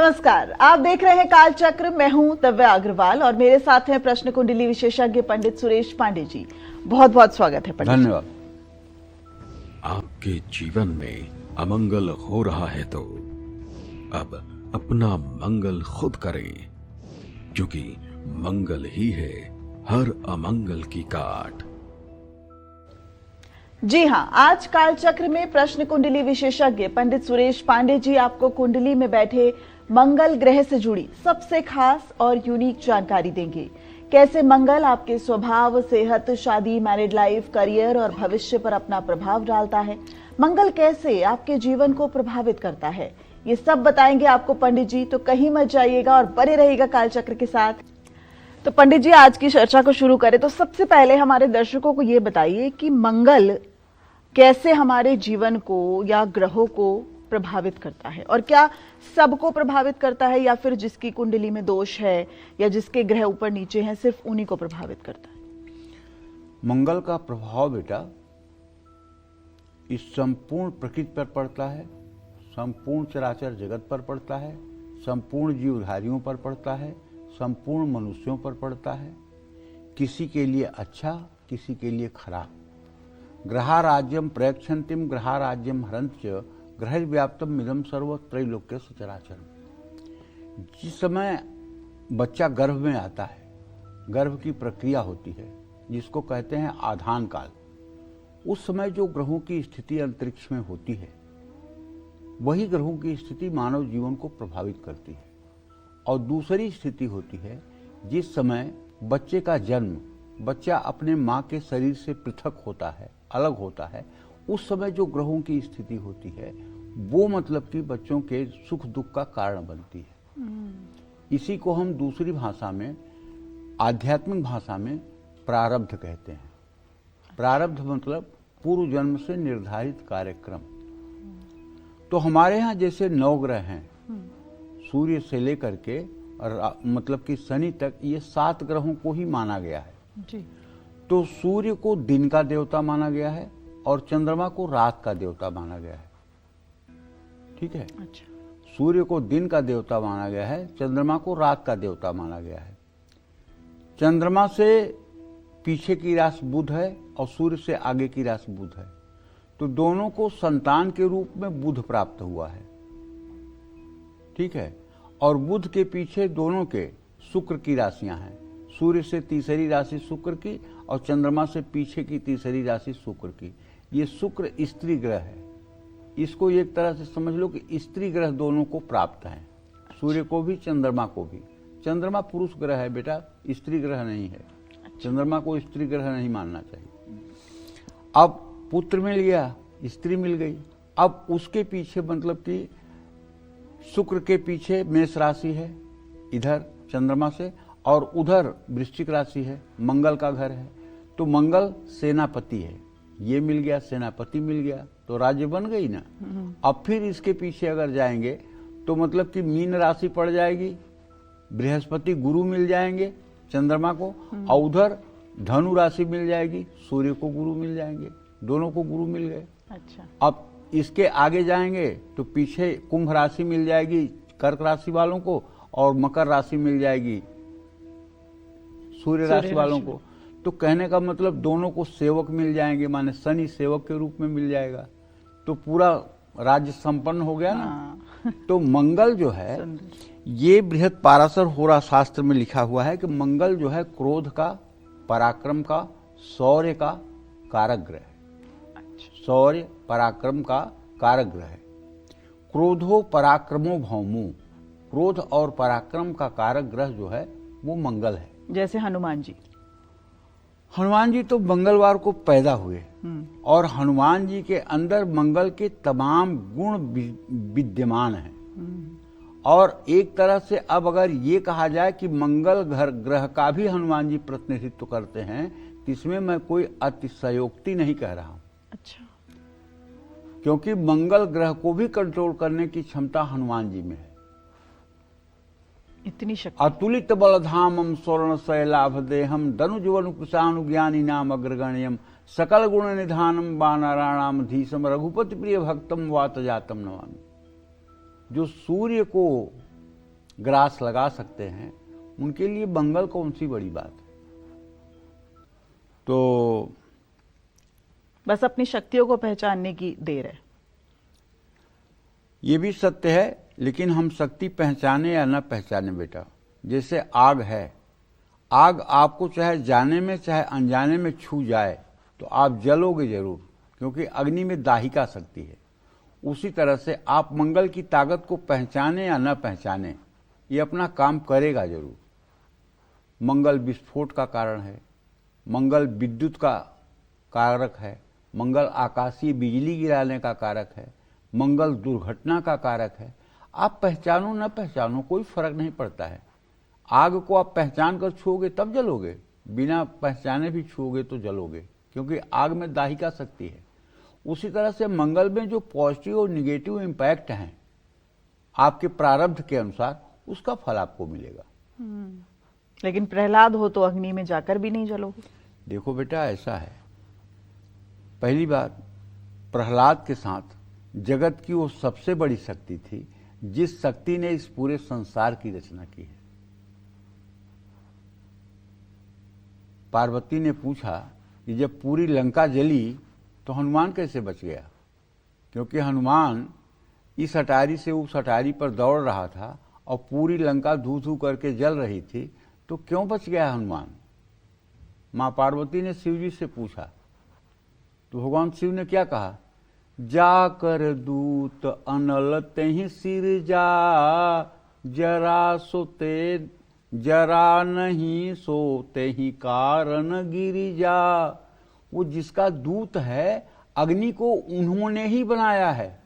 नमस्कार, आप देख रहे हैं काल चक्र। मैं हूं दिव्या अग्रवाल और मेरे साथ हैं प्रश्न कुंडली विशेषज्ञ पंडित सुरेश पांडे जी। बहुत बहुत स्वागत है पंडित। धन्यवाद। आपके जीवन में अमंगल हो रहा है तो अब अपना मंगल खुद करें, क्योंकि मंगल ही है हर अमंगल की काट। जी हां, आज काल चक्र में प्रश्न कुंडली विशेषज्ञ पंडित सुरेश पांडे जी आपको कुंडली में बैठे मंगल ग्रह से जुड़ी सबसे खास और यूनिक जानकारी देंगे। कैसे मंगल आपके स्वभाव, सेहत, शादी, मैरिड लाइफ, करियर और भविष्य पर अपना प्रभाव डालता है। मंगल कैसे आपके जीवन को प्रभावित करता है, ये सब बताएंगे आपको पंडित जी। तो कहीं मत जाइएगा और बने रहिएगा काल चक्र के साथ। तो पंडित जी, आज की चर्चा को शुरू करें तो सबसे पहले हमारे दर्शकों को ये बताइए कि मंगल कैसे हमारे जीवन को या ग्रहों को प्रभावित करता है, और क्या सबको प्रभावित करता है या फिर जिसकी कुंडली में दोष है या जिसके ग्रह ऊपर नीचे हैं सिर्फ उन्हीं को प्रभावित करता है? मंगल का प्रभाव बेटा इस संपूर्ण प्रकृति पर पड़ता है, संपूर्ण चराचर जगत पर पड़ता है, संपूर्ण जीवधारियों पर पड़ता है, संपूर्ण मनुष्यों पर पड़ता है। किसी के लिए अच्छा, किसी के लिए खराब। ग्रहाराज्यम प्रयक्षन्तिम ग्रहाराज्यम हरंत च ग्रहव्याप्तम मिदम सर्व त्रैलोक्य सचराचरम। जिस समय बच्चा गर्भ में आता है, गर्भ की प्रक्रिया होती है जिसको कहते हैं आधान काल, उस समय जो ग्रहों की स्थिति अंतरिक्ष में होती है वही ग्रहों की स्थिति मानव जीवन को प्रभावित करती है। और दूसरी स्थिति होती है जिस समय बच्चे का जन्म, बच्चा अपने माँ के शरीर से पृथक होता है, अलग होता है, उस समय जो ग्रहों की स्थिति होती है वो मतलब कि बच्चों के सुख दुख का कारण बनती है। इसी को हम दूसरी भाषा में, आध्यात्मिक भाषा में प्रारब्ध कहते हैं। प्रारब्ध मतलब पूर्व जन्म से निर्धारित कार्यक्रम। तो हमारे यहाँ जैसे 9 ग्रह हैं, सूर्य से लेकर के मतलब कि शनि तक, ये 7 ग्रहों को ही माना गया है जी। तो सूर्य को दिन का देवता माना गया है और चंद्रमा को रात का देवता माना गया है। ठीक है। अच्छा। सूर्य को दिन का देवता माना गया है, चंद्रमा को रात का देवता माना गया है। चंद्रमा से पीछे की राशि बुध है और सूर्य से आगे की राशि बुध है, तो दोनों को संतान के रूप में बुध प्राप्त हुआ है। ठीक है। और बुध के पीछे दोनों के शुक्र की राशियां हैं। सूर्य से तीसरी राशि शुक्र की और चंद्रमा से पीछे की तीसरी राशि शुक्र की। ये शुक्र स्त्री ग्रह है। इसको एक तरह से समझ लो कि स्त्री ग्रह दोनों को प्राप्त है, सूर्य को भी चंद्रमा को भी। चंद्रमा पुरुष ग्रह है बेटा, स्त्री ग्रह नहीं है। चंद्रमा को स्त्री ग्रह नहीं मानना चाहिए। अब पुत्र मिल गया, स्त्री मिल गई। अब उसके पीछे मतलब कि शुक्र के पीछे मेष राशि है इधर चंद्रमा से, और उधर वृश्चिक राशि है, मंगल का घर है। तो मंगल सेनापति है, ये मिल गया, सेनापति मिल गया, तो राज्य बन गई ना। अब फिर इसके पीछे अगर जाएंगे तो मतलब कि मीन राशि पड़ जाएगी, बृहस्पति गुरु मिल जाएंगे चंद्रमा को, और उधर धनु राशि मिल जाएगी, सूर्य को गुरु मिल जाएंगे, दोनों को गुरु मिल गए। अच्छा। अब इसके आगे जाएंगे तो पीछे कुंभ राशि मिल जाएगी कर्क राशि वालों को, और मकर राशि मिल जाएगी सूर्य राशि वालों को। तो कहने का मतलब दोनों को सेवक मिल जाएंगे, माने शनि सेवक के रूप में मिल जाएगा, तो पूरा राज्य संपन्न हो गया ना। तो मंगल जो है, ये बृहद पाराशर होरा शास्त्र में लिखा हुआ है कि मंगल जो है क्रोध का, पराक्रम का, शौर्य का कारक ग्रह है। शौर्य पराक्रम का कारक ग्रह है। क्रोधो पराक्रमो भौमो, क्रोध और पराक्रम का कारक ग्रह जो है वो मंगल है। जैसे हनुमान जी। हनुमान जी तो मंगलवार को पैदा हुए, और हनुमान जी के अंदर मंगल के तमाम गुण विद्यमान हैं। और एक तरह से अब अगर ये कहा जाए कि मंगल ग्रह का भी हनुमान जी प्रतिनिधित्व करते हैं, तो इसमें मैं कोई अतिशयोक्ति नहीं कह रहा हूं। अच्छा। क्योंकि मंगल ग्रह को भी कंट्रोल करने की क्षमता हनुमान जी में है। इतनी शक्ति। अतुलित बलधामम स्वर्ण शैलाभ देहम धनुजवन कुशानुज्ञानी नाम अग्रगण्यम सकल गुण निधानम वानराणाम धीसम रघुपति प्रिय भक्तम वात जातम नमामि। जो सूर्य को ग्रास लगा सकते हैं, उनके लिए मंगल कौन सी बड़ी बात है। तो बस अपनी शक्तियों को पहचानने की देर है। ये भी सत्य है, लेकिन हम शक्ति पहचाने या न पहचाने बेटा, जैसे आग है, आग आपको चाहे जाने में चाहे अनजाने में छू जाए तो आप जलोगे जरूर, क्योंकि अग्नि में दाहिका शक्ति है। उसी तरह से आप मंगल की ताकत को पहचाने या न पहचाने, ये अपना काम करेगा जरूर। मंगल विस्फोट का कारण है, मंगल विद्युत का कारक है, मंगल आकाशीय बिजली गिराने का कारक है, मंगल दुर्घटना का कारक है। आप पहचानो न पहचानो कोई फर्क नहीं पड़ता है। आग को आप पहचान कर छुओगे तब जलोगे, बिना पहचाने भी छुओगे तो जलोगे, क्योंकि आग में दाहिका शक्ति है। उसी तरह से मंगल में जो पॉजिटिव और निगेटिव इम्पैक्ट हैं आपके प्रारब्ध के अनुसार, उसका फल आपको मिलेगा। लेकिन प्रहलाद हो तो अग्नि में जाकर भी नहीं जलोगे। देखो बेटा, ऐसा है, पहली बात, प्रहलाद के साथ जगत की वो सबसे बड़ी शक्ति थी जिस शक्ति ने इस पूरे संसार की रचना की है। पार्वती ने पूछा कि जब पूरी लंका जली तो हनुमान कैसे बच गया, क्योंकि हनुमान इस अटारी से उस अटारी पर दौड़ रहा था और पूरी लंका धू धू करके जल रही थी, तो क्यों बच गया हनुमान। मां पार्वती ने शिव जी से पूछा, तो भगवान शिव ने क्या कहा, जाकर दूत अनल तेहि सिर जा, जरा सोते जरा नहीं सोते ही कारण गिरी जा। वो जिसका दूत है, अग्नि को उन्होंने ही बनाया है।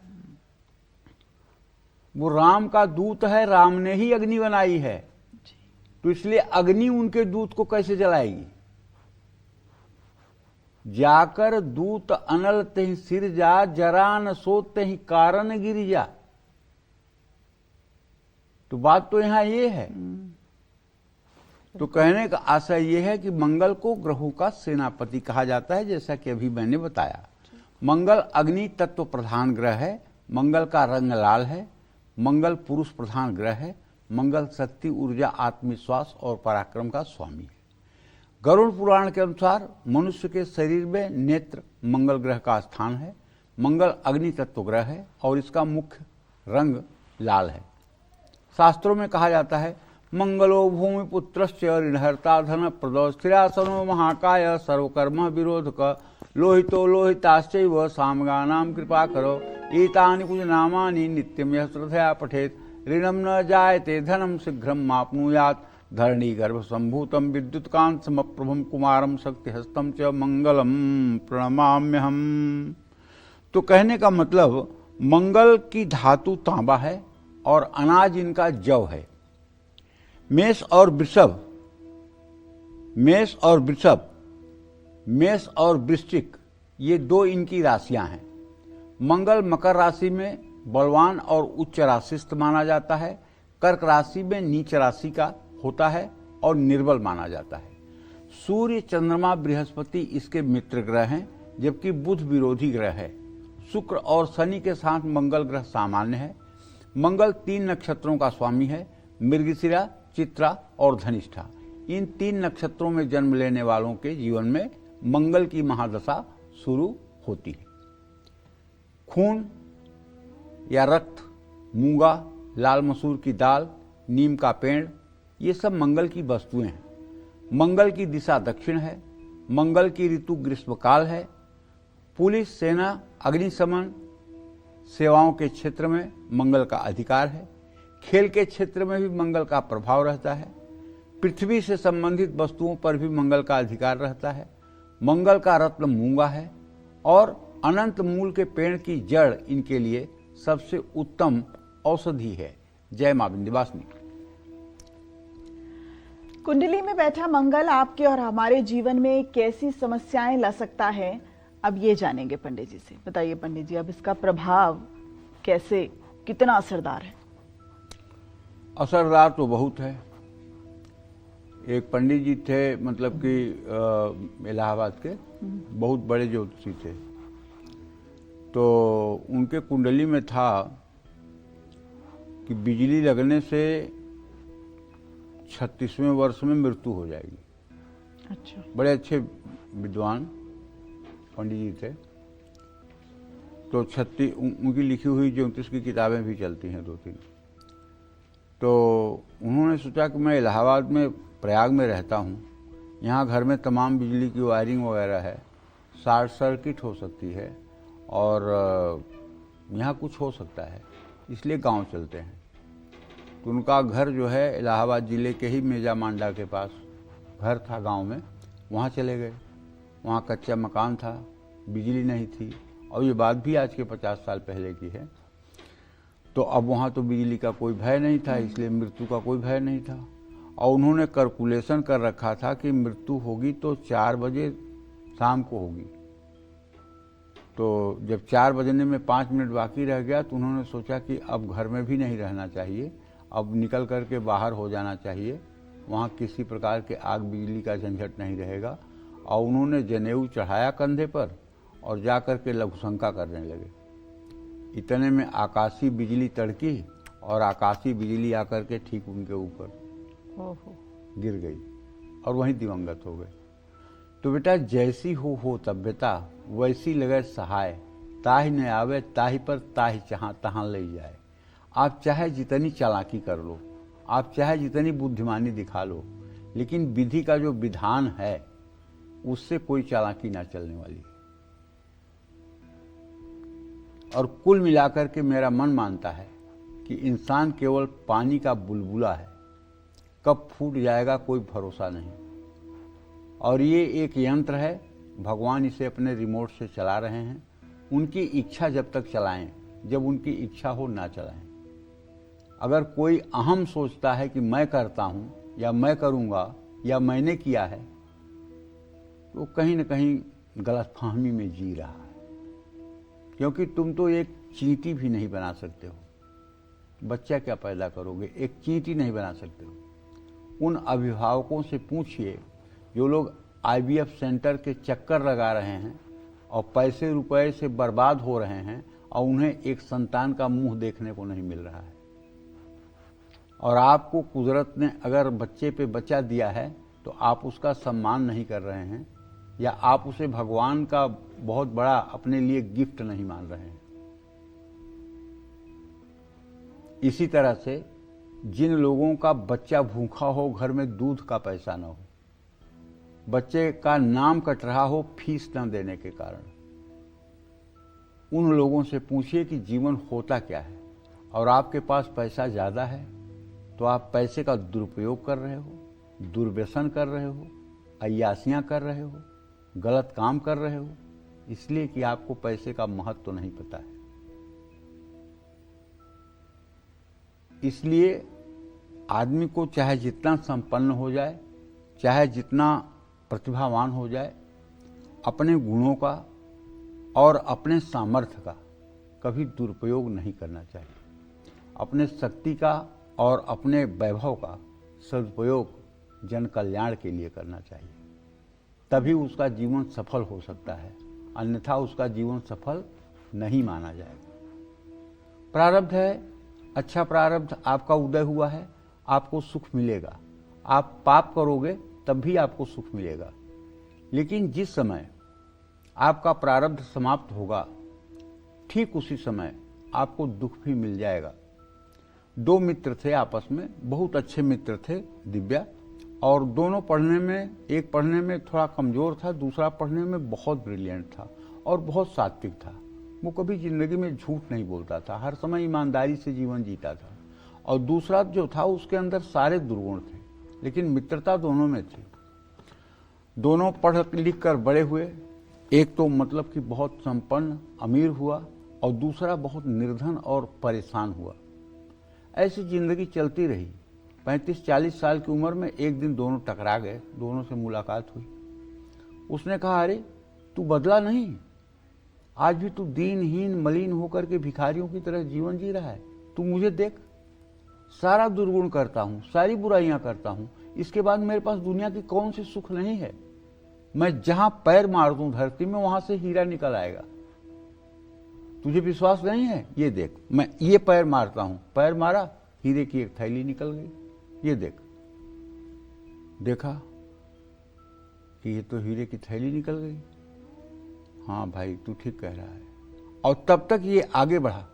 वो राम का दूत है, राम ने ही अग्नि बनाई है, तो इसलिए अग्नि उनके दूत को कैसे जलाएगी। जाकर दूत अनल तेहि सिर जा, जरा न सोते ही कारण गिरी जा। तो बात तो यहां ये है। तो कहने का आशय यह है कि मंगल को ग्रहों का सेनापति कहा जाता है, जैसा कि अभी मैंने बताया। मंगल अग्नि तत्व प्रधान ग्रह है, मंगल का रंग लाल है, मंगल पुरुष प्रधान ग्रह है, मंगल शक्ति, ऊर्जा, आत्मविश्वास और पराक्रम का स्वामी है। गरुड़ पुराण के अनुसार मनुष्य के शरीर में नेत्र मंगल ग्रह का स्थान है। मंगल अग्नि तत्व ग्रह है और इसका मुख्य रंग लाल है। शास्त्रों में कहा जाता है, मंगलो भूमिपुत्रश्च ऋणहर्ता धन प्रदो स्थिरासनो महाकाय सर्वकर्म विरोधक लोहितो लोहिताश्चैव सामगानां कृपा करो एतानि कुछ नामानि नित्यं यः श्रद्धया पठेत् ऋणं न जायते धनं शीघ्रं माप्नुयात् धरणी गर्भ संभूतं विद्युत्कांत समप्रभं कुमारं शक्तिहस्तं च मंगलम प्रणमाम्यहम्। तो कहने का मतलब, मंगल की धातु तांबा है और अनाज इनका जव है। मेष और वृषभ, मेष और वृश्चिक, ये दो इनकी राशियां हैं। मंगल मकर राशि में बलवान और उच्च राशिस्थ माना जाता है, कर्क राशि में नीच राशि का होता है और निर्बल माना जाता है। सूर्य, चंद्रमा, बृहस्पति इसके मित्र ग्रह हैं, जबकि बुध विरोधी ग्रह है। शुक्र और शनि के साथ मंगल ग्रह सामान्य है। मंगल 3 नक्षत्रों का स्वामी है, मृगशिरा, चित्रा और धनिष्ठा। इन 3 नक्षत्रों में जन्म लेने वालों के जीवन में मंगल की महादशा शुरू होती है। खून या रक्त, मूंगा, लाल मसूर की दाल, नीम का पेड़, ये सब मंगल की वस्तुएं हैं। मंगल की दिशा दक्षिण है। मंगल की ऋतु ग्रीष्मकाल है। पुलिस, सेना, अग्निशमन सेवाओं के क्षेत्र में मंगल का अधिकार है। खेल के क्षेत्र में भी मंगल का प्रभाव रहता है। पृथ्वी से संबंधित वस्तुओं पर भी मंगल का अधिकार रहता है। मंगल का रत्न मूंगा है और अनंत मूल के पेड़ की जड़ इनके लिए सबसे उत्तम औषधि है। जय मां विंध्यवासिनी। कुंडली में बैठा मंगल आपके और हमारे जीवन में कैसी समस्याएं ला सकता है, अब ये जानेंगे पंडित जी से। बताइए पंडित जी, अब इसका प्रभाव कैसे, कितना असरदार है? असरदार तो बहुत है। एक पंडित जी थे, मतलब कि इलाहाबाद के बहुत बड़े ज्योतिषी थे, तो उनके कुंडली में था कि बिजली लगने से 36वें वर्ष में मृत्यु हो जाएगी। अच्छा। बड़े अच्छे विद्वान पंडित जी थे। तो 36 उनकी लिखी हुई 34 की किताबें भी चलती हैं 2-3। तो उन्होंने सोचा कि मैं इलाहाबाद में प्रयाग में रहता हूँ, यहाँ घर में तमाम बिजली की वायरिंग वगैरह है, शॉर्ट सर्किट हो सकती है और यहाँ कुछ हो सकता है, इसलिए गांव चलते हैं। तो उनका घर जो है इलाहाबाद ज़िले के ही मेजा मांडा के पास घर था गांव में, वहाँ चले गए। वहाँ कच्चा मकान था, बिजली नहीं थी, और ये बात भी आज के 50 साल पहले की है। तो अब वहाँ तो बिजली का कोई भय नहीं था, इसलिए मृत्यु का कोई भय नहीं था। और उन्होंने कैलकुलेशन कर रखा था कि मृत्यु होगी तो 4 बजे शाम को होगी। तो जब 4 बजने में 5 मिनट बाकी रह गया तो उन्होंने सोचा कि अब घर में भी नहीं रहना चाहिए, अब निकल कर के बाहर हो जाना चाहिए, वहाँ किसी प्रकार के आग बिजली का झंझट नहीं रहेगा। और उन्होंने जनेऊ चढ़ाया कंधे पर और जा कर के लघुशंका करने लगे। इतने में आकाशीय बिजली तड़की और आकाशीय बिजली आकर के ठीक उनके ऊपर गिर गई और वहीं दिवंगत हो गए। तो बेटा जैसी हो तब्यता वैसी लगे सहाय, ताहि न आवे ताहि पर ताहि जहाँ तहाँ ले जाए। आप चाहे जितनी चालाकी कर लो, आप चाहे जितनी बुद्धिमानी दिखा लो, लेकिन विधि का जो विधान है उससे कोई चालाकी ना चलने वाली। और कुल मिलाकर के मेरा मन मानता है कि इंसान केवल पानी का बुलबुला है, कब फूट जाएगा कोई भरोसा नहीं। और ये एक यंत्र है, भगवान इसे अपने रिमोट से चला रहे हैं। उनकी इच्छा जब तक चलाएं, जब उनकी इच्छा हो ना चलाएं। अगर कोई अहम सोचता है कि मैं करता हूं या मैं करूंगा या मैंने किया है, तो कहीं न कहीं गलतफहमी में जी रहा है। क्योंकि तुम तो एक चींटी भी नहीं बना सकते हो। बच्चा क्या पैदा करोगे, एक चींटी नहीं बना सकते हो। उन अभिभावकों से पूछिए जो लोग IVF सेंटर के चक्कर लगा रहे हैं और पैसे रुपए से बर्बाद हो रहे हैं और उन्हें एक संतान का मुंह देखने को नहीं मिल रहा है। और आपको कुदरत ने अगर बच्चे पे बच्चा दिया है तो आप उसका सम्मान नहीं कर रहे हैं, या आप उसे भगवान का बहुत बड़ा अपने लिए गिफ्ट नहीं मान रहे हैं। इसी तरह से जिन लोगों का बच्चा भूखा हो, घर में दूध का पैसा न हो, बच्चे का नाम कट रहा हो फीस न देने के कारण, उन लोगों से पूछिए कि जीवन होता क्या है। और आपके पास पैसा ज्यादा है तो आप पैसे का दुरुपयोग कर रहे हो, दुर्व्यसन कर रहे हो, अय्यासियां कर रहे हो, गलत काम कर रहे हो, इसलिए कि आपको पैसे का महत्व तो नहीं पता है। इसलिए आदमी को चाहे जितना संपन्न हो जाए, चाहे जितना प्रतिभावान हो जाए, अपने गुणों का और अपने सामर्थ्य का कभी दुरुपयोग नहीं करना चाहिए। अपने शक्ति का और अपने वैभव का सदुपयोग जन कल्याण के लिए करना चाहिए, तभी उसका जीवन सफल हो सकता है, अन्यथा उसका जीवन सफल नहीं माना जाएगा। प्रारब्ध है, अच्छा प्रारब्ध आपका उदय हुआ है, आपको सुख मिलेगा। आप पाप करोगे तब भी आपको सुख मिलेगा। लेकिन जिस समय आपका प्रारब्ध समाप्त होगा, ठीक उसी समय आपको दुख भी मिल जाएगा। 2 मित्र थे आपस में, बहुत अच्छे मित्र थे, दिव्या, और दोनों पढ़ने में, एक पढ़ने में थोड़ा कमजोर था, दूसरा पढ़ने में बहुत ब्रिलियंट था और बहुत सात्विक था। वो कभी जिंदगी में झूठ नहीं बोलता था, हर समय ईमानदारी से जीवन जीता था। और दूसरा जो था उसके अंदर सारे दुर्गुण थे, लेकिन मित्रता दोनों में थी। दोनों पढ़ लिख कर बड़े हुए। एक तो मतलब कि बहुत संपन्न अमीर हुआ और दूसरा बहुत निर्धन और परेशान हुआ। ऐसी जिंदगी चलती रही। 35-40 साल की उम्र में एक दिन दोनों टकरा गए, दोनों से मुलाकात हुई। उसने कहा, अरे तू बदला नहीं, आज भी तू दीनहीन मलिन होकर के भिखारियों की तरह जीवन जी रहा है। तू मुझे देख, सारा दुर्गुण करता हूं, सारी बुराइयां करता हूं, इसके बाद मेरे पास दुनिया की कौन सी सुख नहीं है। मैं जहां पैर मार दूं धरती में वहां से हीरा निकल आएगा। तुझे विश्वास नहीं है? ये देख, मैं ये पैर मारता हूं, पैर मारा, हीरे की एक थैली निकल गई, ये देख। देखा कि ये तो हीरे की थैली निकल गई। हाँ भाई, तू ठीक कह रहा है। और तब तक ये आगे बढ़ा,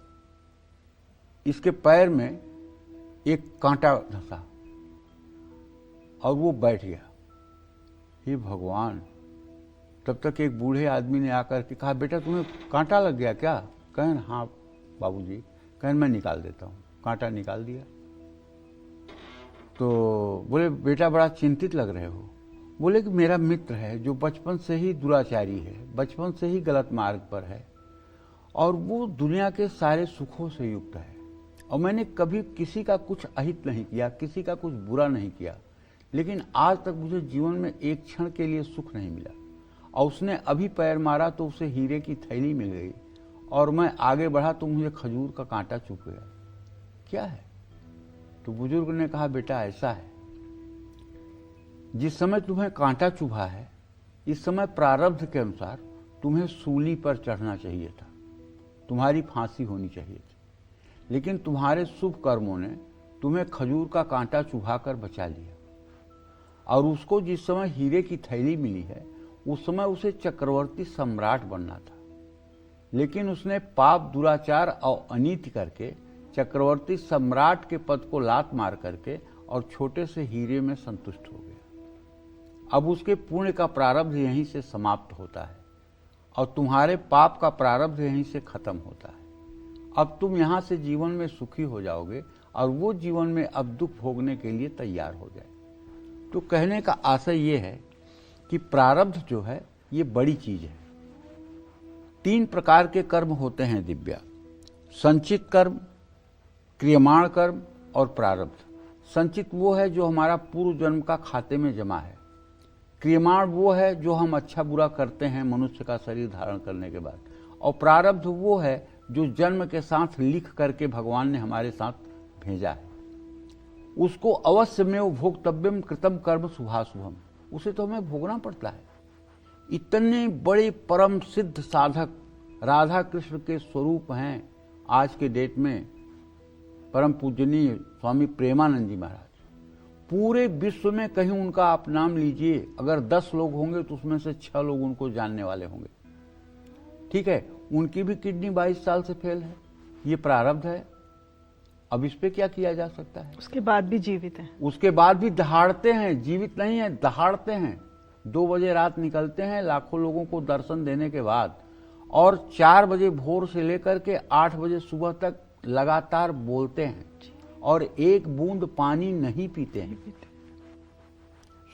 इसके पैर में एक कांटा धंसा और वो बैठ गया। हे भगवान! तब तक एक बूढ़े आदमी ने आकर के कहा, बेटा तुम्हें कांटा लग गया क्या? कहन हाँ बाबूजी। कहन मैं निकाल देता हूँ। कांटा निकाल दिया। तो बोले, बेटा बड़ा चिंतित लग रहे हो। बोले कि मेरा मित्र है जो बचपन से ही दुराचारी है, बचपन से ही गलत मार्ग पर है और वो दुनिया के सारे सुखों से युक्त है और मैंने कभी किसी का कुछ अहित नहीं किया, किसी का कुछ बुरा नहीं किया, लेकिन आज तक मुझे जीवन में एक क्षण के लिए सुख नहीं मिला। और उसने अभी पैर मारा तो उसे हीरे की थैली मिल गई और मैं आगे बढ़ा तो मुझे खजूर का कांटा चुभ गया। क्या है? तो बुजुर्ग ने कहा, बेटा ऐसा है, जिस समय तुम्हें कांटा चुभा है इस समय प्रारब्ध के अनुसार तुम्हें सूली पर चढ़ना चाहिए था, तुम्हारी फांसी होनी चाहिए थी, लेकिन तुम्हारे शुभ कर्मों ने तुम्हें खजूर का कांटा चुभाकर बचा लिया। और उसको जिस समय हीरे की थैली मिली है उस समय उसे चक्रवर्ती सम्राट बनना था, लेकिन उसने पाप, दुराचार और अनीति करके चक्रवर्ती सम्राट के पद को लात मार करके और छोटे से हीरे में संतुष्ट हो गया। अब उसके पुण्य का प्रारब्ध यहीं से समाप्त होता है और तुम्हारे पाप का प्रारब्ध यहीं से खत्म होता है। अब तुम यहां से जीवन में सुखी हो जाओगे और वो जीवन में अब दुख भोगने के लिए तैयार हो जाए। तो कहने का आशय ये है कि प्रारब्ध जो है ये बड़ी चीज है। 3 प्रकार के कर्म होते हैं दिव्या: संचित कर्म, क्रियमाण कर्म और प्रारब्ध। संचित वो है जो हमारा पूर्व जन्म का खाते में जमा है। क्रियमाण वो है जो हम अच्छा बुरा करते हैं मनुष्य का शरीर धारण करने के बाद। और प्रारब्ध वो है जो जन्म के साथ लिख करके भगवान ने हमारे साथ भेजा है। उसको अवश्य में भोक्तव्यम कृतम कर्म शुभाशुभम, उसे तो हमें भोगना पड़ता है। इतने बड़े परम सिद्ध साधक राधा कृष्ण के स्वरूप हैं आज के डेट में परम पूजनीय स्वामी प्रेमानंद जी महाराज। पूरे विश्व में कहीं उनका आप नाम लीजिए, अगर 10 लोग होंगे तो उसमें से 6 लोग उनको जानने वाले होंगे। ठीक है, उनकी भी किडनी 22 साल से फेल है। ये प्रारब्ध है। अब इस पे क्या किया जा सकता है? उसके बाद भी जीवित हैं। उसके बाद भी दहाड़ते हैं, जीवित नहीं है, दहाड़ते हैं। 2 बजे रात निकलते हैं लाखों लोगों को दर्शन देने के बाद और 4 बजे भोर से लेकर के 8 बजे सुबह तक लगातार बोलते हैं और एक बूंद पानी नहीं पीते हैं।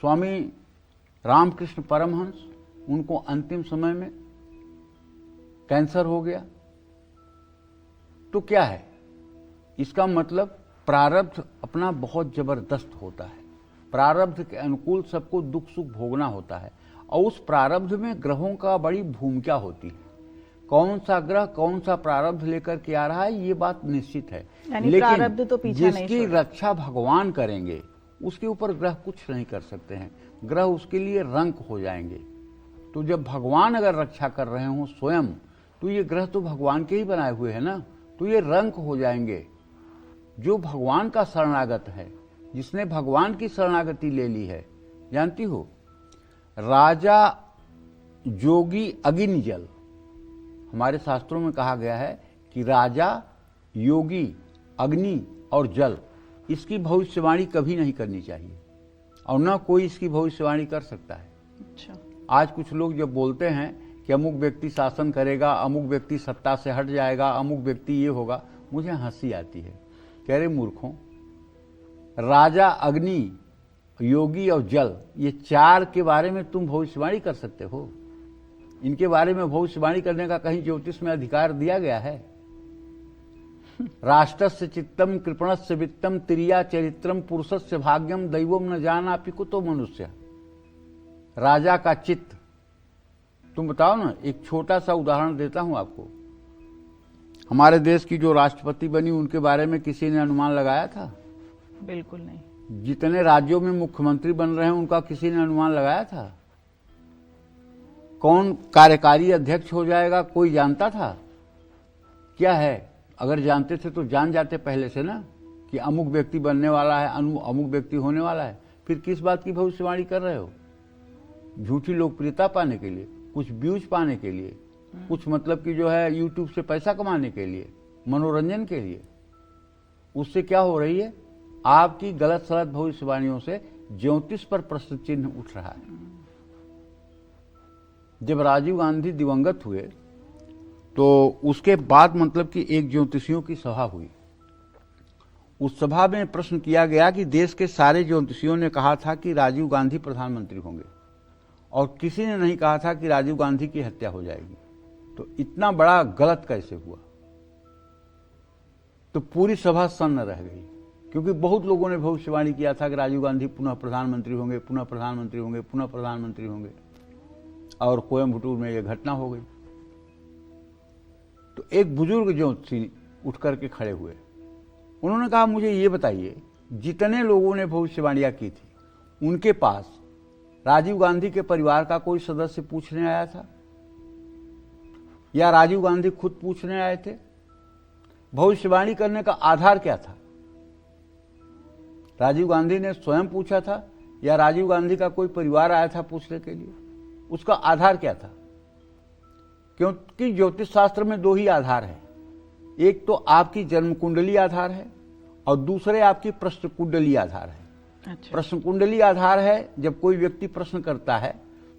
स्वामी रामकृष्ण परमहंस, उनको अंतिम समय में कैंसर हो गया। तो क्या है इसका मतलब? प्रारब्ध अपना बहुत जबरदस्त होता है। प्रारब्ध के अनुकूल सबको दुख सुख भोगना होता है और उस प्रारब्ध में ग्रहों का बड़ी भूमिका होती है। कौन सा ग्रह कौन सा प्रारब्ध लेकर के आ रहा है ये बात निश्चित है, लेकिन तो पीछा नहीं जिसकी रक्षा भगवान करेंगे उसके ऊपर ग्रह कुछ नहीं कर सकते हैं। ग्रह उसके लिए रंक हो जाएंगे। तो जब भगवान अगर रक्षा कर रहे हो स्वयं, तो ये ग्रह तो भगवान के ही बनाए हुए हैं ना, तो ये रंक हो जाएंगे। जो भगवान का शरणागत है, जिसने भगवान की शरणागति ले ली है, जानती हो, राजा जोगी अग्नि जल, हमारे शास्त्रों में कहा गया है कि राजा, योगी, अग्नि और जल, इसकी भविष्यवाणी कभी नहीं करनी चाहिए और न कोई इसकी भविष्यवाणी कर सकता है। अच्छा। आज कुछ लोग जब बोलते हैं कि अमुक व्यक्ति शासन करेगा, अमुक व्यक्ति सत्ता से हट जाएगा, अमुक व्यक्ति ये होगा, मुझे हंसी आती है। कह रहे मूर्खों, राजा, अग्नि, योगी और जल, ये 4 के बारे में तुम भविष्यवाणी कर सकते हो? इनके बारे में भविष्यवाणी करने का कहीं ज्योतिष में अधिकार दिया गया है? राष्ट्रस्य चित्तम कृपणस्य वित्तम तिरिया चरित्रम पुरुषस्य भाग्यम दैवम न जानापि कुतो मनुष्य। राजा का चित्त, तुम बताओ ना, एक छोटा सा उदाहरण देता हूं आपको। हमारे देश की जो राष्ट्रपति बनी उनके बारे में किसी ने अनुमान लगाया था? बिल्कुल नहीं। जितने राज्यों में मुख्यमंत्री बन रहे हैं उनका किसी ने अनुमान लगाया था? कौन कार्यकारी अध्यक्ष हो जाएगा कोई जानता था? क्या है, अगर जानते थे तो जान जाते पहले से ना कि अमुक व्यक्ति बनने वाला है, अमुक व्यक्ति होने वाला है। फिर किस बात की भविष्यवाणी कर रहे हो? झूठी लोकप्रियता पाने के लिए, कुछ व्यूज पाने के लिए, कुछ मतलब कि जो है यूट्यूब से पैसा कमाने के लिए, मनोरंजन के लिए। उससे क्या हो रही है? आपकी गलत सलत भविष्यवाणियों से ज्योतिष पर प्रश्न चिन्ह उठ रहा है। जब राजीव गांधी दिवंगत हुए तो उसके बाद मतलब कि एक ज्योतिषियों की सभा हुई। उस सभा में प्रश्न किया गया कि देश के सारे ज्योतिषियों ने कहा था कि राजीव गांधी प्रधानमंत्री होंगे और किसी ने नहीं कहा था कि राजीव गांधी की हत्या हो जाएगी। तो इतना बड़ा गलत कैसे हुआ? तो पूरी सभा सन्न रह गई, क्योंकि बहुत लोगों ने भविष्यवाणी किया था कि राजीव गांधी पुनः प्रधानमंत्री होंगे, पुनः प्रधानमंत्री होंगे, पुनः प्रधानमंत्री होंगे, और कोयम्बटूर में यह घटना हो गई। तो एक बुजुर्ग ज्योतिषी उठ करके खड़े हुए। उन्होंने कहा, मुझे ये बताइए, जितने लोगों ने भविष्यवाणियां की थी उनके पास राजीव गांधी के परिवार का कोई सदस्य पूछने आया था या राजीव गांधी खुद पूछने आए थे? भविष्यवाणी करने का आधार क्या था? राजीव गांधी ने स्वयं पूछा था या राजीव गांधी का कोई परिवार आया था पूछने के लिए? उसका आधार क्या था? क्योंकि ज्योतिष शास्त्र में दो ही आधार है, एक तो आपकी जन्म कुंडली आधार है और दूसरे आपकी प्रश्न कुंडली आधार है। अच्छा। प्रश्न कुंडली आधार है, जब कोई व्यक्ति प्रश्न करता है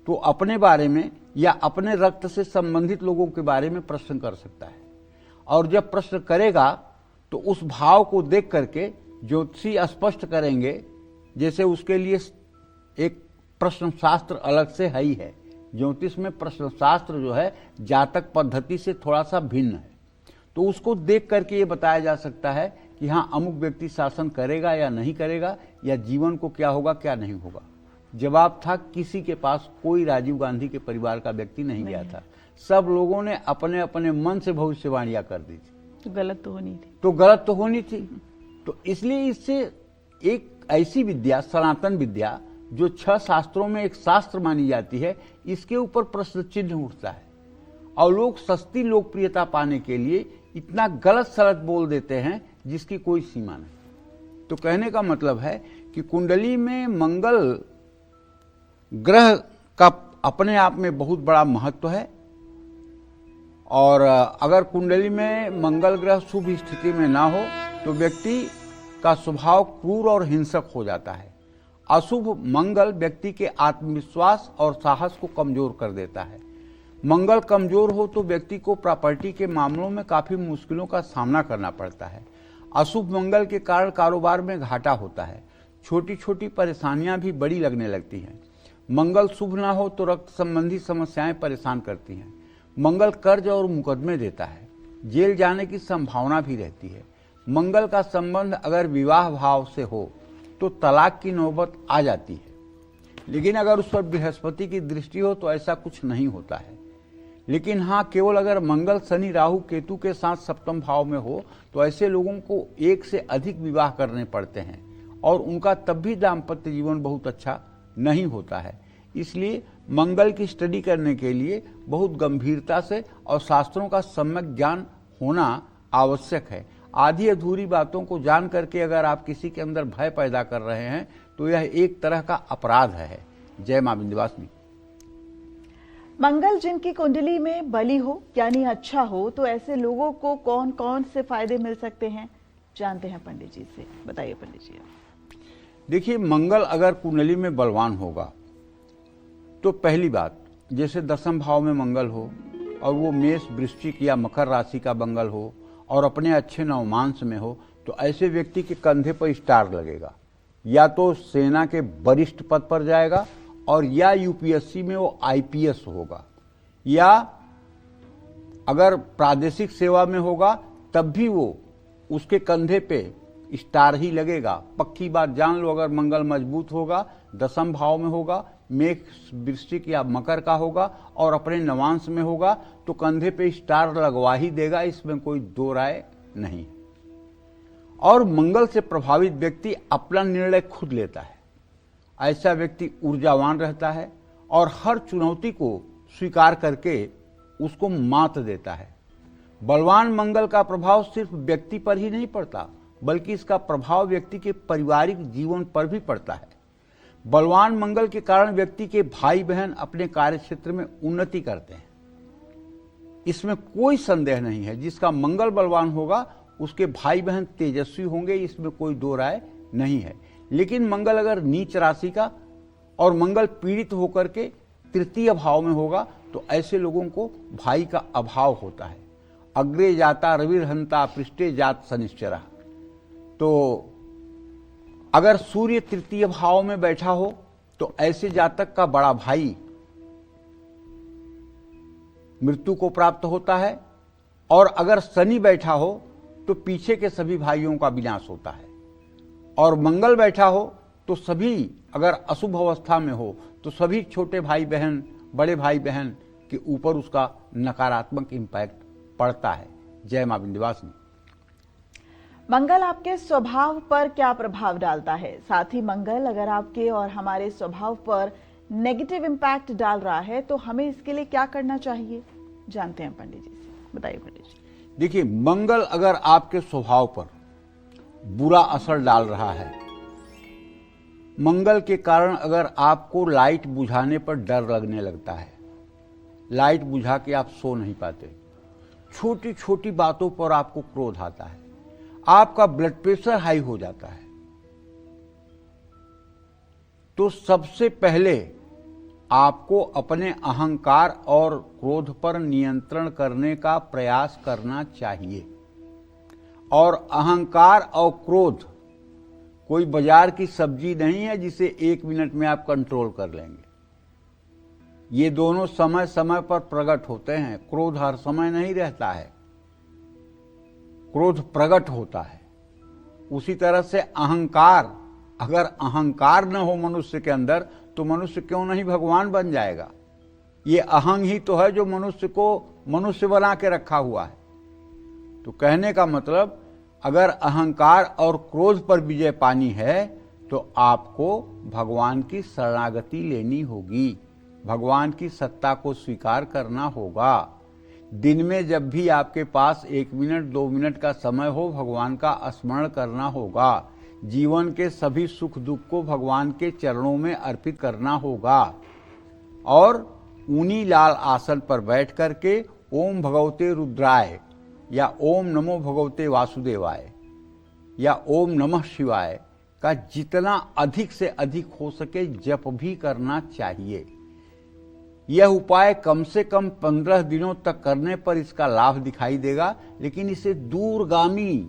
तो अपने बारे में या अपने रक्त से संबंधित लोगों के बारे में प्रश्न कर सकता है, और जब प्रश्न करेगा तो उस भाव को देख करके ज्योतिषी स्पष्ट करेंगे। जैसे उसके लिए एक प्रश्न शास्त्र अलग से है ही है। ज्योतिष में प्रश्न शास्त्र जो है जातक पद्धति से थोड़ा सा भिन्न है, तो उसको देख करके ये बताया जा सकता है कि हाँ, अमुक व्यक्ति शासन करेगा या नहीं करेगा, या जीवन को क्या होगा क्या नहीं होगा। जवाब था, किसी के पास कोई राजीव गांधी के परिवार का व्यक्ति नहीं गया था। सब लोगों ने अपने अपने मन से भविष्यवाणियां कर दी थी। तो गलत तो होनी थी। तो इसलिए इससे एक ऐसी विद्या, सनातन विद्या, जो 6 शास्त्रों में एक शास्त्र मानी जाती है, इसके ऊपर प्रश्न चिन्ह उठता है और लोग सस्ती लोकप्रियता पाने के लिए इतना गलत सलत बोल देते हैं जिसकी कोई सीमा नहीं। तो कहने का मतलब है कि कुंडली में मंगल ग्रह का अपने आप में बहुत बड़ा महत्व है, और अगर कुंडली में मंगल ग्रह शुभ स्थिति में ना हो तो व्यक्ति का स्वभाव क्रूर और हिंसक हो जाता है। अशुभ मंगल व्यक्ति के आत्मविश्वास और साहस को कमजोर कर देता है। मंगल कमजोर हो तो व्यक्ति को प्रॉपर्टी के मामलों में काफी मुश्किलों का सामना करना पड़ता है। अशुभ मंगल के कारण कारोबार में घाटा होता है। छोटी छोटी परेशानियां भी बड़ी लगने लगती हैं। मंगल शुभ ना हो तो रक्त संबंधी समस्याएं परेशान करती हैं। मंगल कर्ज और मुकदमे देता है। जेल जाने की संभावना भी रहती है। मंगल का संबंध अगर विवाह भाव से हो तो तलाक की नौबत आ जाती है, लेकिन अगर उस पर बृहस्पति की दृष्टि हो तो ऐसा कुछ नहीं होता है। लेकिन हाँ, केवल अगर मंगल शनि राहु केतु के साथ सप्तम भाव में हो तो ऐसे लोगों को एक से अधिक विवाह करने पड़ते हैं और उनका तब भी दाम्पत्य जीवन बहुत अच्छा नहीं होता है। इसलिए मंगल की स्टडी करने के लिए बहुत गंभीरता से और शास्त्रों का सम्यक ज्ञान होना आवश्यक है। आधी अधूरी बातों को जान करके अगर आप किसी के अंदर भय पैदा कर रहे हैं तो यह एक तरह का अपराध है। जय मां विंध्यवासिनी। मंगल जिनकी कुंडली में बली हो यानी अच्छा हो, तो ऐसे लोगों को कौन कौन से फायदे मिल सकते हैं, जानते हैं पंडित जी से। बताइए पंडित जी। देखिए, मंगल अगर कुंडली में बलवान होगा तो पहली बात, जैसे 10वें भाव में मंगल हो और वो मेष, वृश्चिक या मकर राशि का मंगल हो और अपने अच्छे नवमांश में हो, तो ऐसे व्यक्ति के कंधे पर स्टार लगेगा। या तो सेना के वरिष्ठ पद पर जाएगा, और या यूपीएससी में वो आईपीएस होगा, या अगर प्रादेशिक सेवा में होगा तब भी वो उसके कंधे पे स्टार ही लगेगा। पक्की बात जान लो, अगर मंगल मजबूत होगा, 10वें भाव में होगा, मेष, वृश्चिक या मकर का होगा और अपने नवांश में होगा, तो कंधे पे स्टार लगवा ही देगा, इसमें कोई दो राय नहीं। और मंगल से प्रभावित व्यक्ति अपना निर्णय खुद लेता है। ऐसा व्यक्ति ऊर्जावान रहता है और हर चुनौती को स्वीकार करके उसको मात देता है। बलवान मंगल का प्रभाव सिर्फ व्यक्ति पर ही नहीं पड़ता, बल्कि इसका प्रभाव व्यक्ति के पारिवारिक जीवन पर भी पड़ता है। बलवान मंगल के कारण व्यक्ति के भाई बहन अपने कार्य क्षेत्र में उन्नति करते हैं, इसमें कोई संदेह नहीं है। जिसका मंगल बलवान होगा उसके भाई बहन तेजस्वी होंगे, इसमें कोई दो राय नहीं है। लेकिन मंगल अगर नीच राशि का और मंगल पीड़ित होकर के तृतीय भाव में होगा तो ऐसे लोगों को भाई का अभाव होता है। अग्रे जाता रविर्हंता पृष्ठे जात शनिश्चरा। तो अगर सूर्य तृतीय भाव में बैठा हो तो ऐसे जातक का बड़ा भाई मृत्यु को प्राप्त होता है, और अगर शनि बैठा हो तो पीछे के सभी भाइयों का विनाश होता है, और मंगल बैठा हो तो सभी, अगर अशुभ अवस्था में हो तो सभी छोटे भाई बहन बड़े भाई बहन के ऊपर उसका नकारात्मक इम्पैक्ट पड़ता है। जय मां विंध्यवासिनी। मंगल आपके स्वभाव पर क्या प्रभाव डालता है? साथ ही मंगल अगर आपके और हमारे स्वभाव पर नेगेटिव इम्पैक्ट डाल रहा है तो हमें इसके लिए क्या करना चाहिए, जानते हैं पंडित जी से। बताइए पंडित जी। देखिए, मंगल अगर आपके स्वभाव पर बुरा असर डाल रहा है, मंगल के कारण अगर आपको लाइट बुझाने पर डर लगने लगता है, लाइट बुझा के आप सो नहीं पाते, छोटी छोटी बातों पर आपको क्रोध आता है, आपका ब्लड प्रेशर हाई हो जाता है, तो सबसे पहले आपको अपने अहंकार और क्रोध पर नियंत्रण करने का प्रयास करना चाहिए। और अहंकार और क्रोध कोई बाजार की सब्जी नहीं है जिसे 1 मिनट में आप कंट्रोल कर लेंगे। ये दोनों समय समय पर प्रकट होते हैं। क्रोध हर समय नहीं रहता है, क्रोध प्रकट होता है। उसी तरह से अहंकार, अगर अहंकार न हो मनुष्य के अंदर तो मनुष्य क्यों नहीं भगवान बन जाएगा। ये अहंग ही तो है जो मनुष्य को मनुष्य बना के रखा हुआ है। तो कहने का मतलब, अगर अहंकार और क्रोध पर विजय पानी है तो आपको भगवान की शरणागति लेनी होगी, भगवान की सत्ता को स्वीकार करना होगा। दिन में जब भी आपके पास 1 मिनट 2 मिनट का समय हो, भगवान का स्मरण करना होगा। जीवन के सभी सुख दुख को भगवान के चरणों में अर्पित करना होगा, और ऊनी लाल आसन पर बैठ करके ओम भगवते रुद्राय या ओम नमो भगवते वासुदेवाय या ओम नमः शिवाय का जितना अधिक से अधिक हो सके जप भी करना चाहिए। यह उपाय कम से कम 15 दिनों तक करने पर इसका लाभ दिखाई देगा, लेकिन इसे दूरगामी,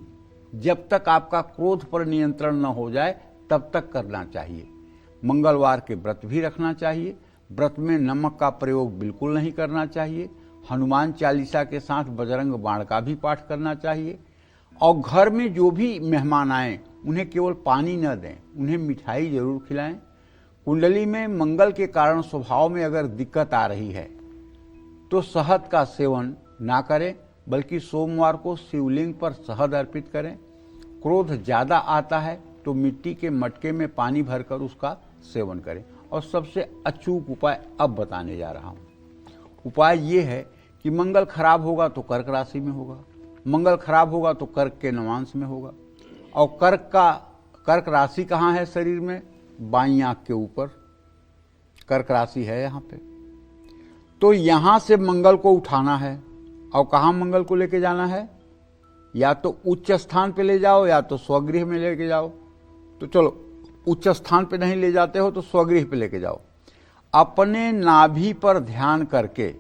जब तक आपका क्रोध पर नियंत्रण न हो जाए तब तक करना चाहिए। मंगलवार के व्रत भी रखना चाहिए। व्रत में नमक का प्रयोग बिल्कुल नहीं करना चाहिए। हनुमान चालीसा के साथ बजरंग बाण का भी पाठ करना चाहिए। और घर में जो भी मेहमान आए उन्हें केवल पानी न दें, उन्हें मिठाई जरूर खिलाएं। कुंडली में मंगल के कारण स्वभाव में अगर दिक्कत आ रही है तो शहद का सेवन ना करें, बल्कि सोमवार को शिवलिंग पर शहद अर्पित करें। क्रोध ज्यादा आता है तो मिट्टी के मटके में पानी भरकर उसका सेवन करें। और सबसे अचूक उपाय अब बताने जा रहा हूं। उपाय ये है कि मंगल खराब होगा तो कर्क राशि में होगा, मंगल खराब होगा तो कर्क के नवांश में होगा। और कर्क राशि कहाँ है शरीर में? बाईं आंख के ऊपर कर्क राशि है यहाँ पे। तो यहां से मंगल को उठाना है। और कहाँ मंगल को लेके जाना है? या तो उच्च स्थान पे ले जाओ या तो स्वगृह में लेके जाओ। तो चलो, उच्च स्थान पे नहीं ले जाते हो तो स्वगृह पे लेके जाओ। अपने नाभि पर ध्यान करके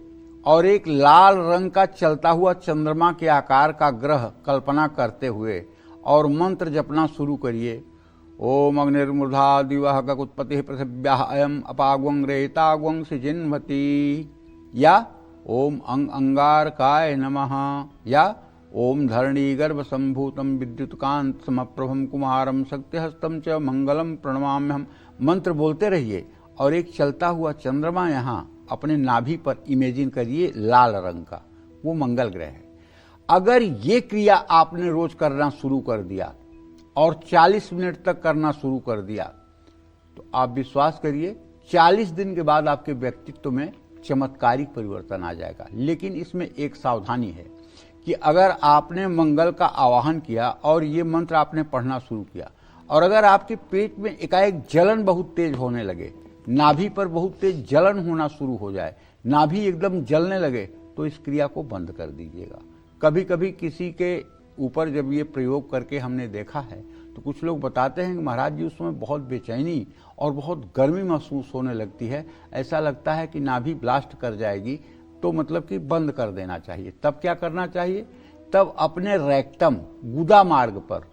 और एक लाल रंग का चलता हुआ चंद्रमा के आकार का ग्रह कल्पना करते हुए और मंत्र जपना शुरू करिए। ओम अग्निर्मूर्धा दिवः ककुत्पतिः पृथिव्याः अयम् अपाग्वं रेताग्वं सृजिन्वति, या ओम अंगारकाय नमः, या ओम धरणी गर्भ संभूतम विद्युतकांत समप्रभम कुमारम शक्तिहस्तम च मंगलम प्रणमाम्यहम। मंत्र बोलते रहिए और एक चलता हुआ चंद्रमा यहाँ अपने नाभि पर इमेजिन करिए, लाल रंग का, वो मंगल ग्रह है। अगर ये क्रिया आपने रोज करना शुरू कर दिया और 40 मिनट तक करना शुरू कर दिया तो आप विश्वास करिए 40 दिन के बाद आपके व्यक्तित्व में चमत्कारिक परिवर्तन आ जाएगा। लेकिन इसमें एक सावधानी है कि अगर आपने मंगल का आवाहन किया और ये मंत्र आपने पढ़ना शुरू किया और अगर आपके पेट में एकाएक जलन बहुत तेज होने लगे, नाभि पर बहुत तेज जलन होना शुरू हो जाए, नाभि एकदम जलने लगे, तो इस क्रिया को बंद कर दीजिएगा। कभी कभी किसी के ऊपर जब ये प्रयोग करके हमने देखा है तो कुछ लोग बताते हैं कि महाराज जी उसमें बहुत बेचैनी और बहुत गर्मी महसूस होने लगती है, ऐसा लगता है कि नाभि ब्लास्ट कर जाएगी, तो मतलब कि बंद कर देना चाहिए। तब क्या करना चाहिए? तब अपने रेक्टम गुदा मार्ग पर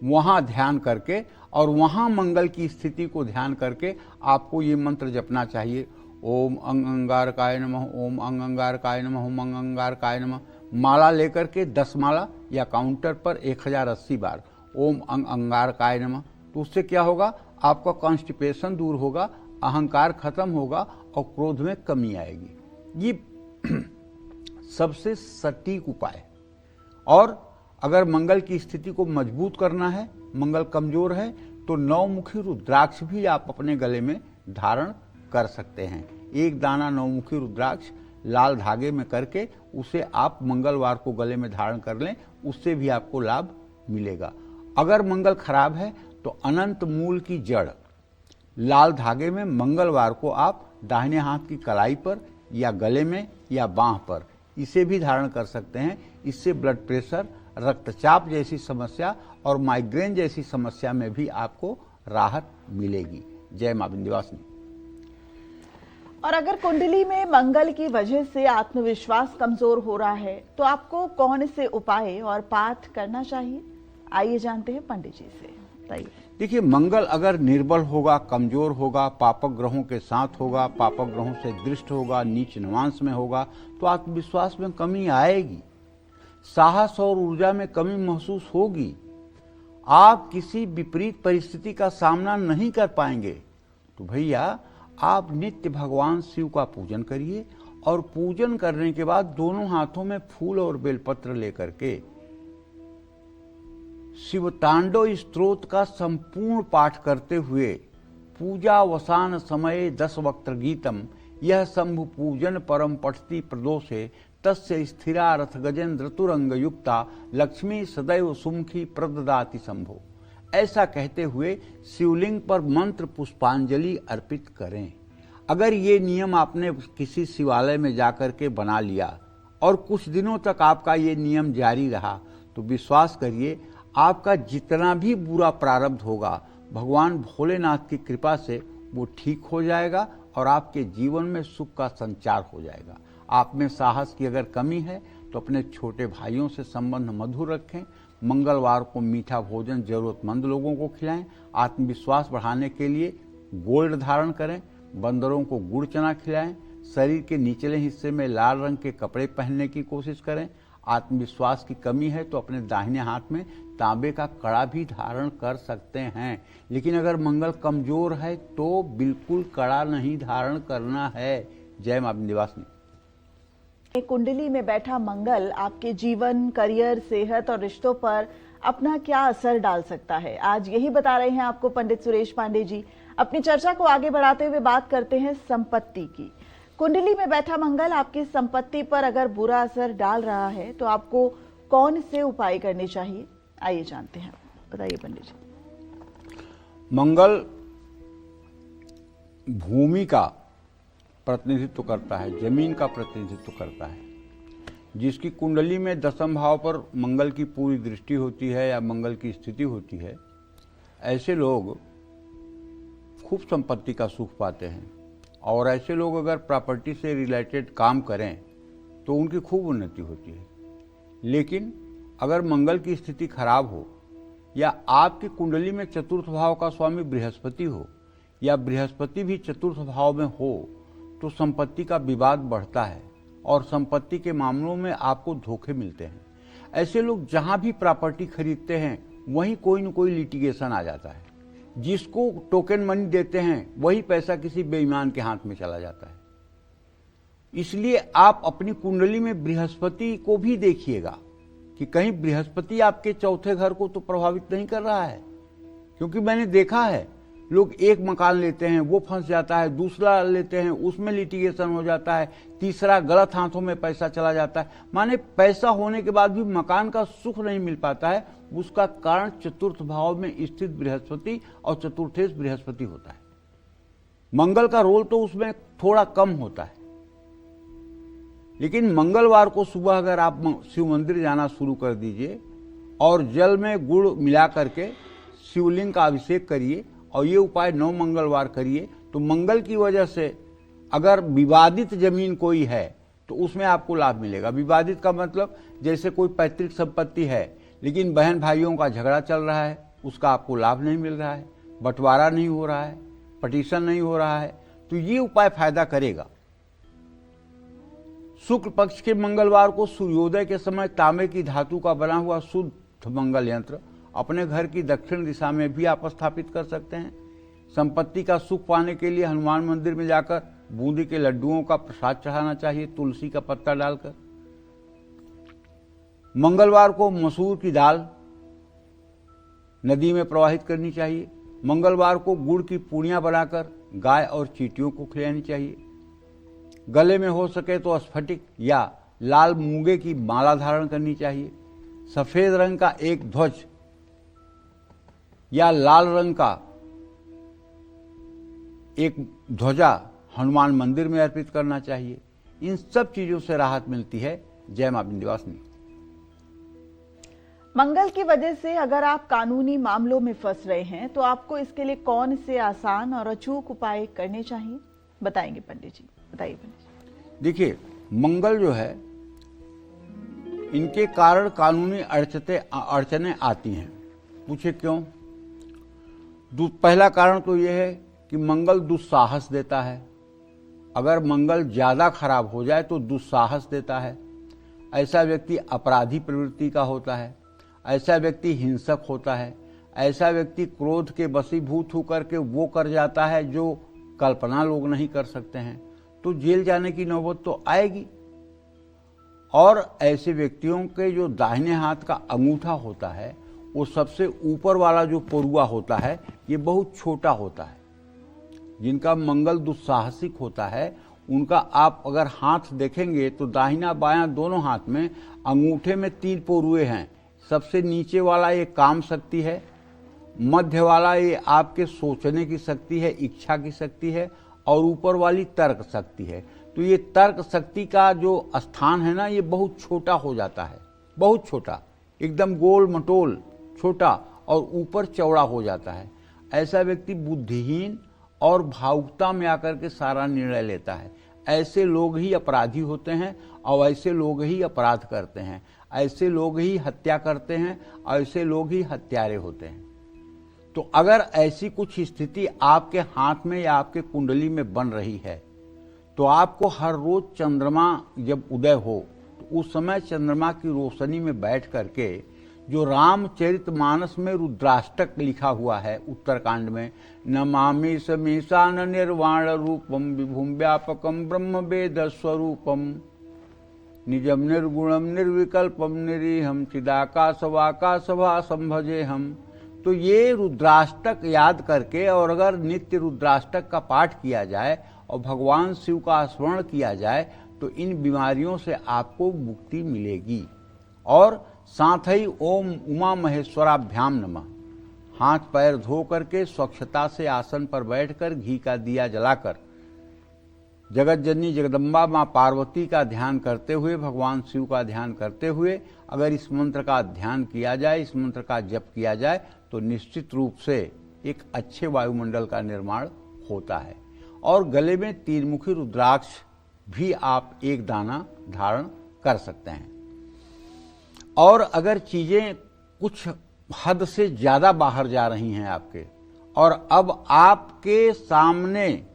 वहां ध्यान करके और वहां मंगल की स्थिति को ध्यान करके आपको ये मंत्र जपना चाहिए। ओम अंग अंगारकाय नमः, ओम अंग अंगारकाय नमः, ओम अंग अंगारकाय नमः। माला लेकर के 10 माला या काउंटर पर 1080 बार ओम अंग अंगारकाय नमः। तो उससे क्या होगा? आपका कॉन्स्टिपेशन दूर होगा, अहंकार खत्म होगा और क्रोध में कमी आएगी। ये सबसे सटीक उपाय है। और अगर मंगल की स्थिति को मजबूत करना है, मंगल कमजोर है, तो 9-मुखी रुद्राक्ष भी आप अपने गले में धारण कर सकते हैं। एक दाना 9-मुखी रुद्राक्ष लाल धागे में करके उसे आप मंगलवार को गले में धारण कर लें, उससे भी आपको लाभ मिलेगा। अगर मंगल खराब है तो अनंत मूल की जड़ लाल धागे में मंगलवार को आप दाहिने हाथ की कलाई पर या गले में या बांह पर इसे भी धारण कर सकते हैं। इससे ब्लड प्रेशर, रक्तचाप जैसी समस्या और माइग्रेन जैसी समस्या में भी आपको राहत मिलेगी। जय मां विंध्यवासिनी। और अगर कुंडली में मंगल की वजह से आत्मविश्वास कमजोर हो रहा है तो आपको कौन से उपाय और पाठ करना चाहिए? आइए जानते हैं पंडित जी से। बताइए। देखिए, मंगल अगर निर्बल होगा, कमजोर होगा, पापक ग्रहों के साथ होगा, पापक ग्रहों से दृष्ट होगा, नीच नवांश में होगा, तो आत्मविश्वास में कमी आएगी, साहस और ऊर्जा में कमी महसूस होगी, आप किसी विपरीत परिस्थिति का सामना नहीं कर पाएंगे। तो भैया, आप नित्य भगवान शिव का पूजन करिए और पूजन करने के बाद दोनों हाथों में फूल और बेलपत्र लेकर के शिव तांडव स्तोत्र का संपूर्ण पाठ करते हुए पूजावसान समय 10 वक्त गीतम यह शंभु पूजन परम पठती प्रदोषे तस्य स्थिरा रथ गजेंद्र तुरंग युक्ता लक्ष्मी सदैव सुमुखी प्रददाति शंभो। ऐसा कहते हुए शिवलिंग पर मंत्र पुष्पांजलि अर्पित करें। अगर ये नियम आपने किसी शिवालय में जाकर के बना लिया और कुछ दिनों तक आपका ये नियम जारी रहा, तो विश्वास करिए आपका जितना भी बुरा प्रारब्ध होगा, भगवान भोलेनाथ की कृपा से वो ठीक हो जाएगा और आपके जीवन में सुख का संचार हो जाएगा। आप में साहस की अगर कमी है तो अपने छोटे भाइयों से संबंध मधुर रखें। मंगलवार को मीठा भोजन जरूरतमंद लोगों को खिलाएं। आत्मविश्वास बढ़ाने के लिए गोल्ड धारण करें। बंदरों को गुड़ चना खिलाएं। शरीर के निचले हिस्से में लाल रंग के कपड़े पहनने की कोशिश करें। आत्मविश्वास की कमी है तो अपने दाहिने हाथ में तांबे का कड़ा भी धारण कर सकते हैं। लेकिन अगर मंगल कमजोर है तो बिल्कुल कड़ा नहीं धारण करना है। जय मां विंध्यवासिनी। कुंडली में बैठा मंगल आपके जीवन, करियर, सेहत और रिश्तों पर अपना क्या असर डाल सकता है, आज यही बता रहे हैं आपको पंडित सुरेश पांडे जी। अपनी चर्चा को आगे बढ़ाते हुए बात करते हैं संपत्ति की। कुंडली में बैठा मंगल आपकी संपत्ति पर अगर बुरा असर डाल रहा है तो आपको कौन से उपाय करने चाहिए, आइए जानते हैं। बताइए पंडित जी। मंगल भूमि का प्रतिनिधित्व करता है, जमीन का प्रतिनिधित्व करता है। जिसकी कुंडली में 10वें भाव पर मंगल की पूरी दृष्टि होती है या मंगल की स्थिति होती है, ऐसे लोग खूब संपत्ति का सुख पाते हैं। और ऐसे लोग अगर प्रॉपर्टी से रिलेटेड काम करें तो उनकी खूब उन्नति होती है। लेकिन अगर मंगल की स्थिति खराब हो या आपकी कुंडली में चतुर्थ भाव का स्वामी बृहस्पति हो या बृहस्पति भी चतुर्थ भाव में हो तो संपत्ति का विवाद बढ़ता है और संपत्ति के मामलों में आपको धोखे मिलते हैं। ऐसे लोग जहां भी प्रॉपर्टी खरीदते हैं वहीं कोई न कोई लिटिगेशन आ जाता है। जिसको टोकन मनी देते हैं वही पैसा किसी बेईमान के हाथ में चला जाता है। इसलिए आप अपनी कुंडली में बृहस्पति को भी देखिएगा कि कहीं बृहस्पति आपके चौथे घर को तो प्रभावित नहीं कर रहा है। क्योंकि मैंने देखा है लोग एक मकान लेते हैं, वो फंस जाता है, दूसरा लेते हैं, उसमें लिटिगेशन हो जाता है, तीसरा गलत हाथों में पैसा चला जाता है। माने पैसा होने के बाद भी मकान का सुख नहीं मिल पाता है। उसका कारण चतुर्थ भाव में स्थित बृहस्पति और चतुर्थेश बृहस्पति होता है। मंगल का रोल तो उसमें थोड़ा कम होता है, लेकिन मंगलवार को सुबह अगर आप शिव मंदिर जाना शुरू कर दीजिए और जल में गुड़ मिला करके शिवलिंग का अभिषेक करिए और ये उपाय 9 मंगलवार करिए, तो मंगल की वजह से अगर विवादित जमीन कोई है तो उसमें आपको लाभ मिलेगा। विवादित का मतलब जैसे कोई पैतृक संपत्ति है लेकिन बहन भाइयों का झगड़ा चल रहा है, उसका आपको लाभ नहीं मिल रहा है, बंटवारा नहीं हो रहा है, पटिशन नहीं हो रहा है, तो ये उपाय फायदा करेगा। शुक्ल पक्ष के मंगलवार को सूर्योदय के समय तांबे की धातु का बना हुआ शुद्ध मंगल यंत्र अपने घर की दक्षिण दिशा में भी आप स्थापित कर सकते हैं। संपत्ति का सुख पाने के लिए हनुमान मंदिर में जाकर बूंदी के लड्डुओं का प्रसाद चढ़ाना चाहिए, तुलसी का पत्ता डालकर। मंगलवार को मसूर की दाल नदी में प्रवाहित करनी चाहिए। मंगलवार को गुड़ की पूड़ियां बनाकर गाय और चींटियों को खिलानी चाहिए। गले में हो सके तो स्फटिक या लाल मूंगे की माला धारण करनी चाहिए। सफेद रंग का एक ध्वज या लाल रंग का एक ध्वजा हनुमान मंदिर में अर्पित करना चाहिए। इन सब चीजों से राहत मिलती है। जय मां विंध्यवासिनी। मंगल की वजह से अगर आप कानूनी मामलों में फंस रहे हैं तो आपको इसके लिए कौन से आसान और अचूक उपाय करने चाहिए, बताएंगे पंडित जी? बताइए पंडित जी। देखिए, मंगल जो है, इनके कारण कानूनी अड़चने आती हैं। पूछे क्यों? पहला कारण तो यह है कि मंगल दुस्साहस देता है। अगर मंगल ज्यादा खराब हो जाए तो दुस्साहस देता है। ऐसा व्यक्ति अपराधी प्रवृत्ति का होता है, ऐसा व्यक्ति हिंसक होता है, ऐसा व्यक्ति क्रोध के वशीभूत होकर के वो कर जाता है जो कल्पना लोग नहीं कर सकते हैं, तो जेल जाने की नौबत तो आएगी। और ऐसे व्यक्तियों के जो दाहिने हाथ का अंगूठा होता है, वो सबसे ऊपर वाला जो परुआ होता है, ये बहुत छोटा होता है। जिनका मंगल दुस्साहसिक होता है, उनका आप अगर हाथ देखेंगे तो दाहिना बायां दोनों हाथ में अंगूठे में 3 पोरुए हैं। सबसे नीचे वाला ये काम शक्ति है, मध्य वाला ये आपके सोचने की शक्ति है, इच्छा की शक्ति है, और ऊपर वाली तर्क शक्ति है। तो ये तर्क शक्ति का जो स्थान है ना, ये बहुत छोटा हो जाता है, बहुत छोटा, एकदम गोल मटोल छोटा, और ऊपर चौड़ा हो जाता है। ऐसा व्यक्ति बुद्धिहीन और भावुकता में आकर के सारा निर्णय लेता है। ऐसे लोग ही अपराधी होते हैं और ऐसे लोग ही अपराध करते हैं, ऐसे लोग ही हत्या करते हैं, ऐसे लोग ही हत्यारे होते हैं। तो अगर ऐसी कुछ स्थिति आपके हाथ में या आपके कुंडली में बन रही है, तो आपको हर रोज चंद्रमा जब उदय हो तो उस समय चंद्रमा की रोशनी में बैठ करके जो रामचरितमानस में रुद्राष्टक लिखा हुआ है उत्तरकांड में, नमामि समीशान निर्वाण रूपम विभुम व्यापकम ब्रह्म वेद स्वरूपम निजम निर्गुणम निर्विकल्पम निरीहम चिदाकाशवाकाशभासं भजे हम। तो ये रुद्राष्टक याद करके और अगर नित्य रुद्राष्टक का पाठ किया जाए और भगवान शिव का स्मरण किया जाए तो इन बीमारियों से आपको मुक्ति मिलेगी। और साथ ही ओम उमा महेश्वराभ्याम नमः, हाथ पैर धो करके स्वच्छता से आसन पर बैठकर घी का दिया जलाकर जगत जननी जगदम्बा माँ पार्वती का ध्यान करते हुए, भगवान शिव का ध्यान करते हुए अगर इस मंत्र का ध्यान किया जाए, इस मंत्र का जप किया जाए, तो निश्चित रूप से एक अच्छे वायुमंडल का निर्माण होता है। और गले में 3 मुखी रुद्राक्ष भी आप 1 दाना धारण कर सकते हैं। और अगर चीजें कुछ हद से ज्यादा बाहर जा रही हैं आपके, और अब आपके सामने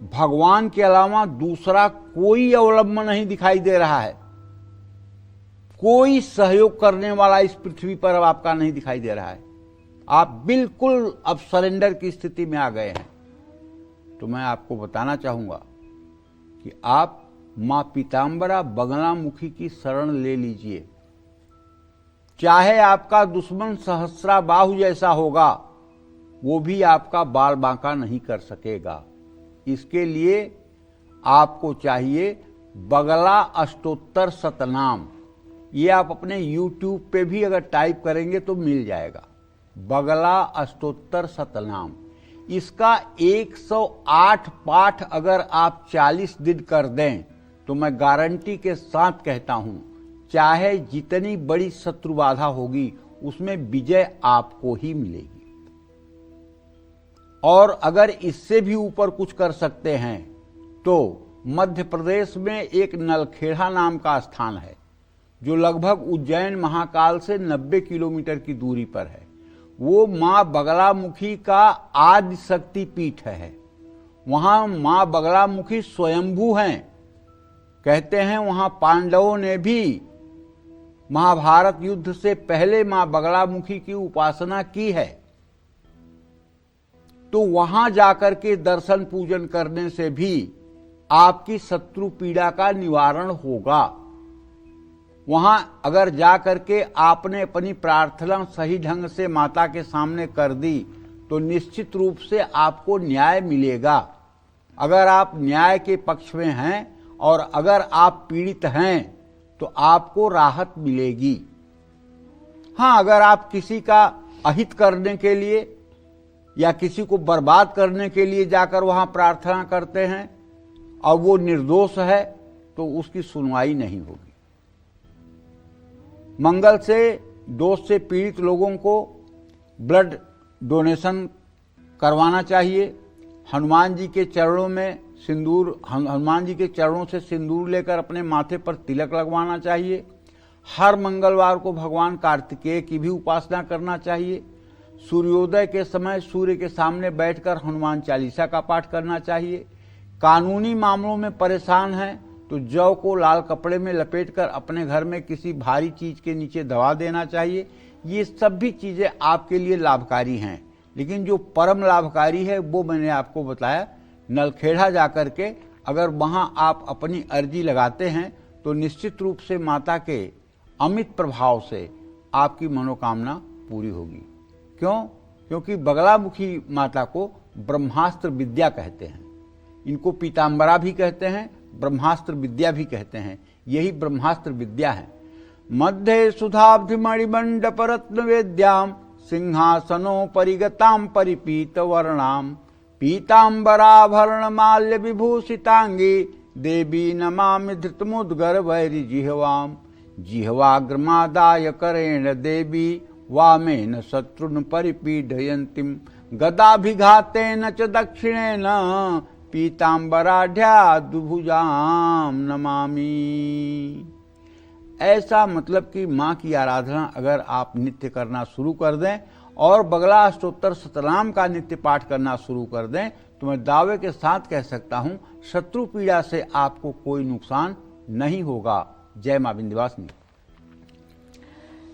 भगवान के अलावा दूसरा कोई अवलंबन नहीं दिखाई दे रहा है, कोई सहयोग करने वाला इस पृथ्वी पर अब आपका नहीं दिखाई दे रहा है, आप बिल्कुल अब सरेंडर की स्थिति में आ गए हैं, तो मैं आपको बताना चाहूंगा कि आप मां पीतांबरा बगलामुखी की शरण ले लीजिए। चाहे आपका दुश्मन सहस्राबाहु जैसा होगा, वो भी आपका बाल बांका नहीं कर सकेगा। इसके लिए आपको चाहिए बगला अष्टोत्तर शतनाम। ये आप अपने YouTube पे भी अगर टाइप करेंगे तो मिल जाएगा, बगला अष्टोत्तर शतनाम। इसका 108 पाठ अगर आप 40 दिन कर दें तो मैं गारंटी के साथ कहता हूं, चाहे जितनी बड़ी शत्रु बाधा होगी उसमें विजय आपको ही मिलेगी। और अगर इससे भी ऊपर कुछ कर सकते हैं तो मध्य प्रदेश में एक नलखेड़ा नाम का स्थान है जो लगभग उज्जैन महाकाल से 90 किलोमीटर की दूरी पर है। वो मां बगलामुखी का आदि शक्ति पीठ है। वहां मां बगलामुखी स्वयंभू हैं। कहते हैं वहां पांडवों ने भी महाभारत युद्ध से पहले मां बगलामुखी की उपासना की है। तो वहां जाकर के दर्शन पूजन करने से भी आपकी शत्रु पीड़ा का निवारण होगा। वहां अगर जाकर के आपने अपनी प्रार्थना सही ढंग से माता के सामने कर दी तो निश्चित रूप से आपको न्याय मिलेगा। अगर आप न्याय के पक्ष में हैं और अगर आप पीड़ित हैं तो आपको राहत मिलेगी। हां, अगर आप किसी का अहित करने के लिए या किसी को बर्बाद करने के लिए जाकर वहां प्रार्थना करते हैं और वो निर्दोष है तो उसकी सुनवाई नहीं होगी। मंगल से दोष से पीड़ित लोगों को ब्लड डोनेशन करवाना चाहिए। हनुमान जी के चरणों में सिंदूर, हनुमान जी के चरणों से सिंदूर लेकर अपने माथे पर तिलक लगवाना चाहिए। हर मंगलवार को भगवान कार्तिकेय की भी उपासना करना चाहिए। सूर्योदय के समय सूर्य के सामने बैठकर हनुमान चालीसा का पाठ करना चाहिए। कानूनी मामलों में परेशान हैं तो जौ को लाल कपड़े में लपेटकर अपने घर में किसी भारी चीज के नीचे दबा देना चाहिए। ये सब भी चीजें आपके लिए लाभकारी हैं, लेकिन जो परम लाभकारी है वो मैंने आपको बताया। नलखेड़ा जाकर के अगर वहां आप अपनी अर्जी लगाते हैं तो निश्चित रूप से माता के अमित प्रभाव से आपकी मनोकामना पूरी होगी। क्यों? क्योंकि बगलामुखी माता को ब्रह्मास्त्र विद्या कहते हैं। इनको पीताम्बरा भी कहते हैं, ब्रह्मास्त्र विद्या भी कहते हैं। यही ब्रह्मास्त्र विद्या है। मध्य सुधाब्धि मणिमंडप रत्न वेद्याम सिंहासनो परिगताम परिपीत वर्णाम पीताम्बराभरण माल्य विभूषितांगी देवी नमामि धृतमुद्गर वैरि जिह्वाम जिह्वाग्रमादाय करेण देवी वामेन शत्रुन परिपीडयन्तीम गदाभिघातेन च दक्षिणेन पीताम्बराढ्या दुभुजाम नमामि। ऐसा मतलब कि मां की आराधना अगर आप नित्य करना शुरू कर दें और बगला अष्टोत्तर शतनाम का नित्य पाठ करना शुरू कर दें तो मैं दावे के साथ कह सकता हूं शत्रु पीड़ा से आपको कोई नुकसान नहीं होगा। जय मां विंध्यवासिनी।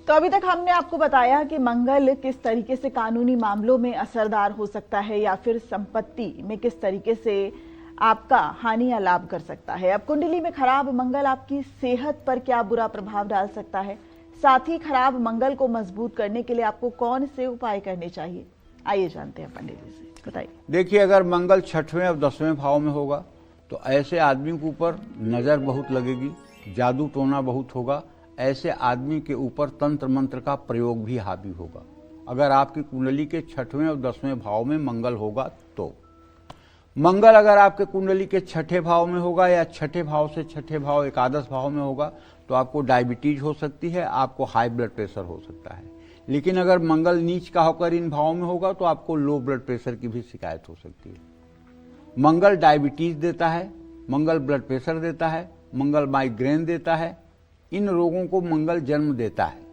तो अभी तक हमने आपको बताया कि मंगल किस तरीके से कानूनी मामलों में असरदार हो सकता है या फिर संपत्ति में किस तरीके से आपका हानि या लाभ कर सकता है। अब कुंडली में खराब मंगल आपकी सेहत पर क्या बुरा प्रभाव डाल सकता है, साथ ही खराब मंगल को मजबूत करने के लिए आपको कौन से उपाय करने चाहिए, आइए जानते हैं पंडित जी से, बताइए। देखिए, अगर मंगल 6वें और 10वें भाव में होगा तो ऐसे आदमी के ऊपर नजर बहुत लगेगी, जादू टोना बहुत होगा। ऐसे आदमी के ऊपर तंत्र मंत्र का प्रयोग भी हावी होगा। अगर आपकी कुंडली के 6वें और 10वें भाव में मंगल होगा तो मंगल अगर आपके कुंडली के 6ठे भाव में होगा या 6ठे भाव से 6ठे भाव एकादश भाव में होगा तो आपको डायबिटीज हो सकती है, आपको हाई ब्लड प्रेशर हो सकता है। लेकिन अगर मंगल नीच का होकर इन भावों में होगा तो आपको लो ब्लड प्रेशर की भी शिकायत हो सकती है। मंगल डायबिटीज देता है, मंगल ब्लड प्रेशर देता है, मंगल माइग्रेन देता है। इन रोगों को मंगल जन्म देता है।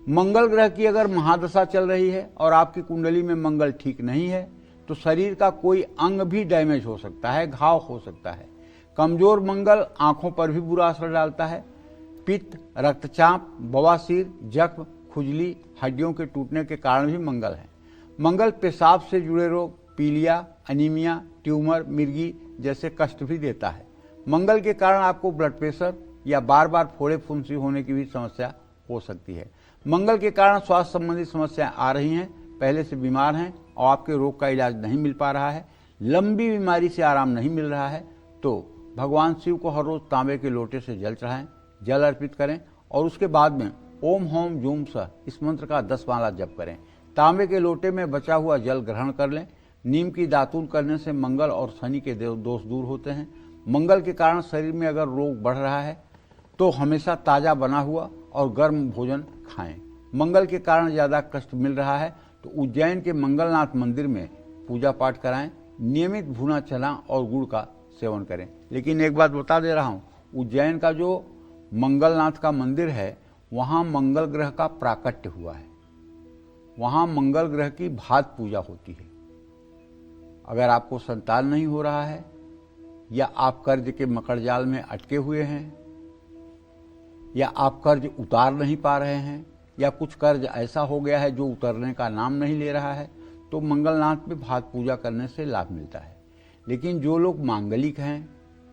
मंगल ग्रह की अगर महादशा चल रही है और आपकी कुंडली में मंगल ठीक नहीं है तो शरीर का कोई अंग भी डैमेज हो सकता है, घाव हो सकता है। कमजोर मंगल आंखों पर भी बुरा असर डालता है। पित्त, रक्तचाप, बवासीर, जख्म, खुजली, हड्डियों के टूटने के कारण भी मंगल है। मंगल पेशाब से जुड़े रोग, पीलिया, अनीमिया, ट्यूमर, मिर्गी जैसे कष्ट भी देता है। मंगल के कारण आपको ब्लड प्रेशर या बार बार फोड़े फुंसी होने की भी समस्या हो सकती है। मंगल के कारण स्वास्थ्य संबंधी समस्याएं आ रही हैं, पहले से बीमार हैं और आपके रोग का इलाज नहीं मिल पा रहा है, लंबी बीमारी से आराम नहीं मिल रहा है, तो भगवान शिव को हर रोज तांबे के लोटे से जल चढ़ाएं, जल अर्पित करें और उसके बाद में ओम होम जूम सह इस मंत्र का 10 माला जप करें। तांबे के लोटे में बचा हुआ जल ग्रहण कर लें। नीम की दातून करने से मंगल और शनि के दोष दूर होते हैं। मंगल के कारण शरीर में अगर रोग बढ़ रहा है तो हमेशा ताज़ा बना हुआ और गर्म भोजन खाएं। मंगल के कारण ज़्यादा कष्ट मिल रहा है तो उज्जैन के मंगलनाथ मंदिर में पूजा पाठ कराएं। नियमित भुना चना और गुड़ का सेवन करें। लेकिन एक बात बता दे रहा हूँ, उज्जैन का जो मंगलनाथ का मंदिर है वहाँ मंगल ग्रह का प्राकट्य हुआ है, वहाँ मंगल ग्रह की भात पूजा होती है। अगर आपको संतान नहीं हो रहा है या आप कर्ज के मकड़जाल में अटके हुए हैं या आप कर्ज उतार नहीं पा रहे हैं या कुछ कर्ज ऐसा हो गया है जो उतरने का नाम नहीं ले रहा है, तो मंगलनाथ में भात पूजा करने से लाभ मिलता है। लेकिन जो लोग मांगलिक हैं,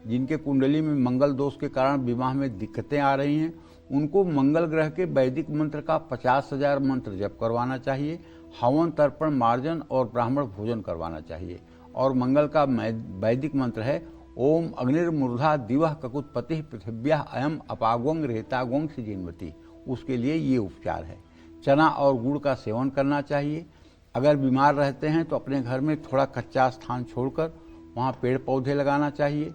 जिनके कुंडली में मंगल दोष के कारण विवाह में दिक्कतें आ रही हैं, उनको मंगल ग्रह के वैदिक मंत्र का 50,000 मंत्र जप करवाना चाहिए। हवन तर्पण मार्जन और ब्राह्मण भोजन करवाना चाहिए। और मंगल का वैदिक मंत्र है ओम अग्निर्मूर्धा दिवह ककुतपति पृथिव्या अयम अपागोंग रेतागोंग सिजिन्वती। उसके लिए ये उपचार है। चना और गुड़ का सेवन करना चाहिए। अगर बीमार रहते हैं तो अपने घर में थोड़ा कच्चा स्थान छोड़कर वहाँ पेड़ पौधे लगाना चाहिए।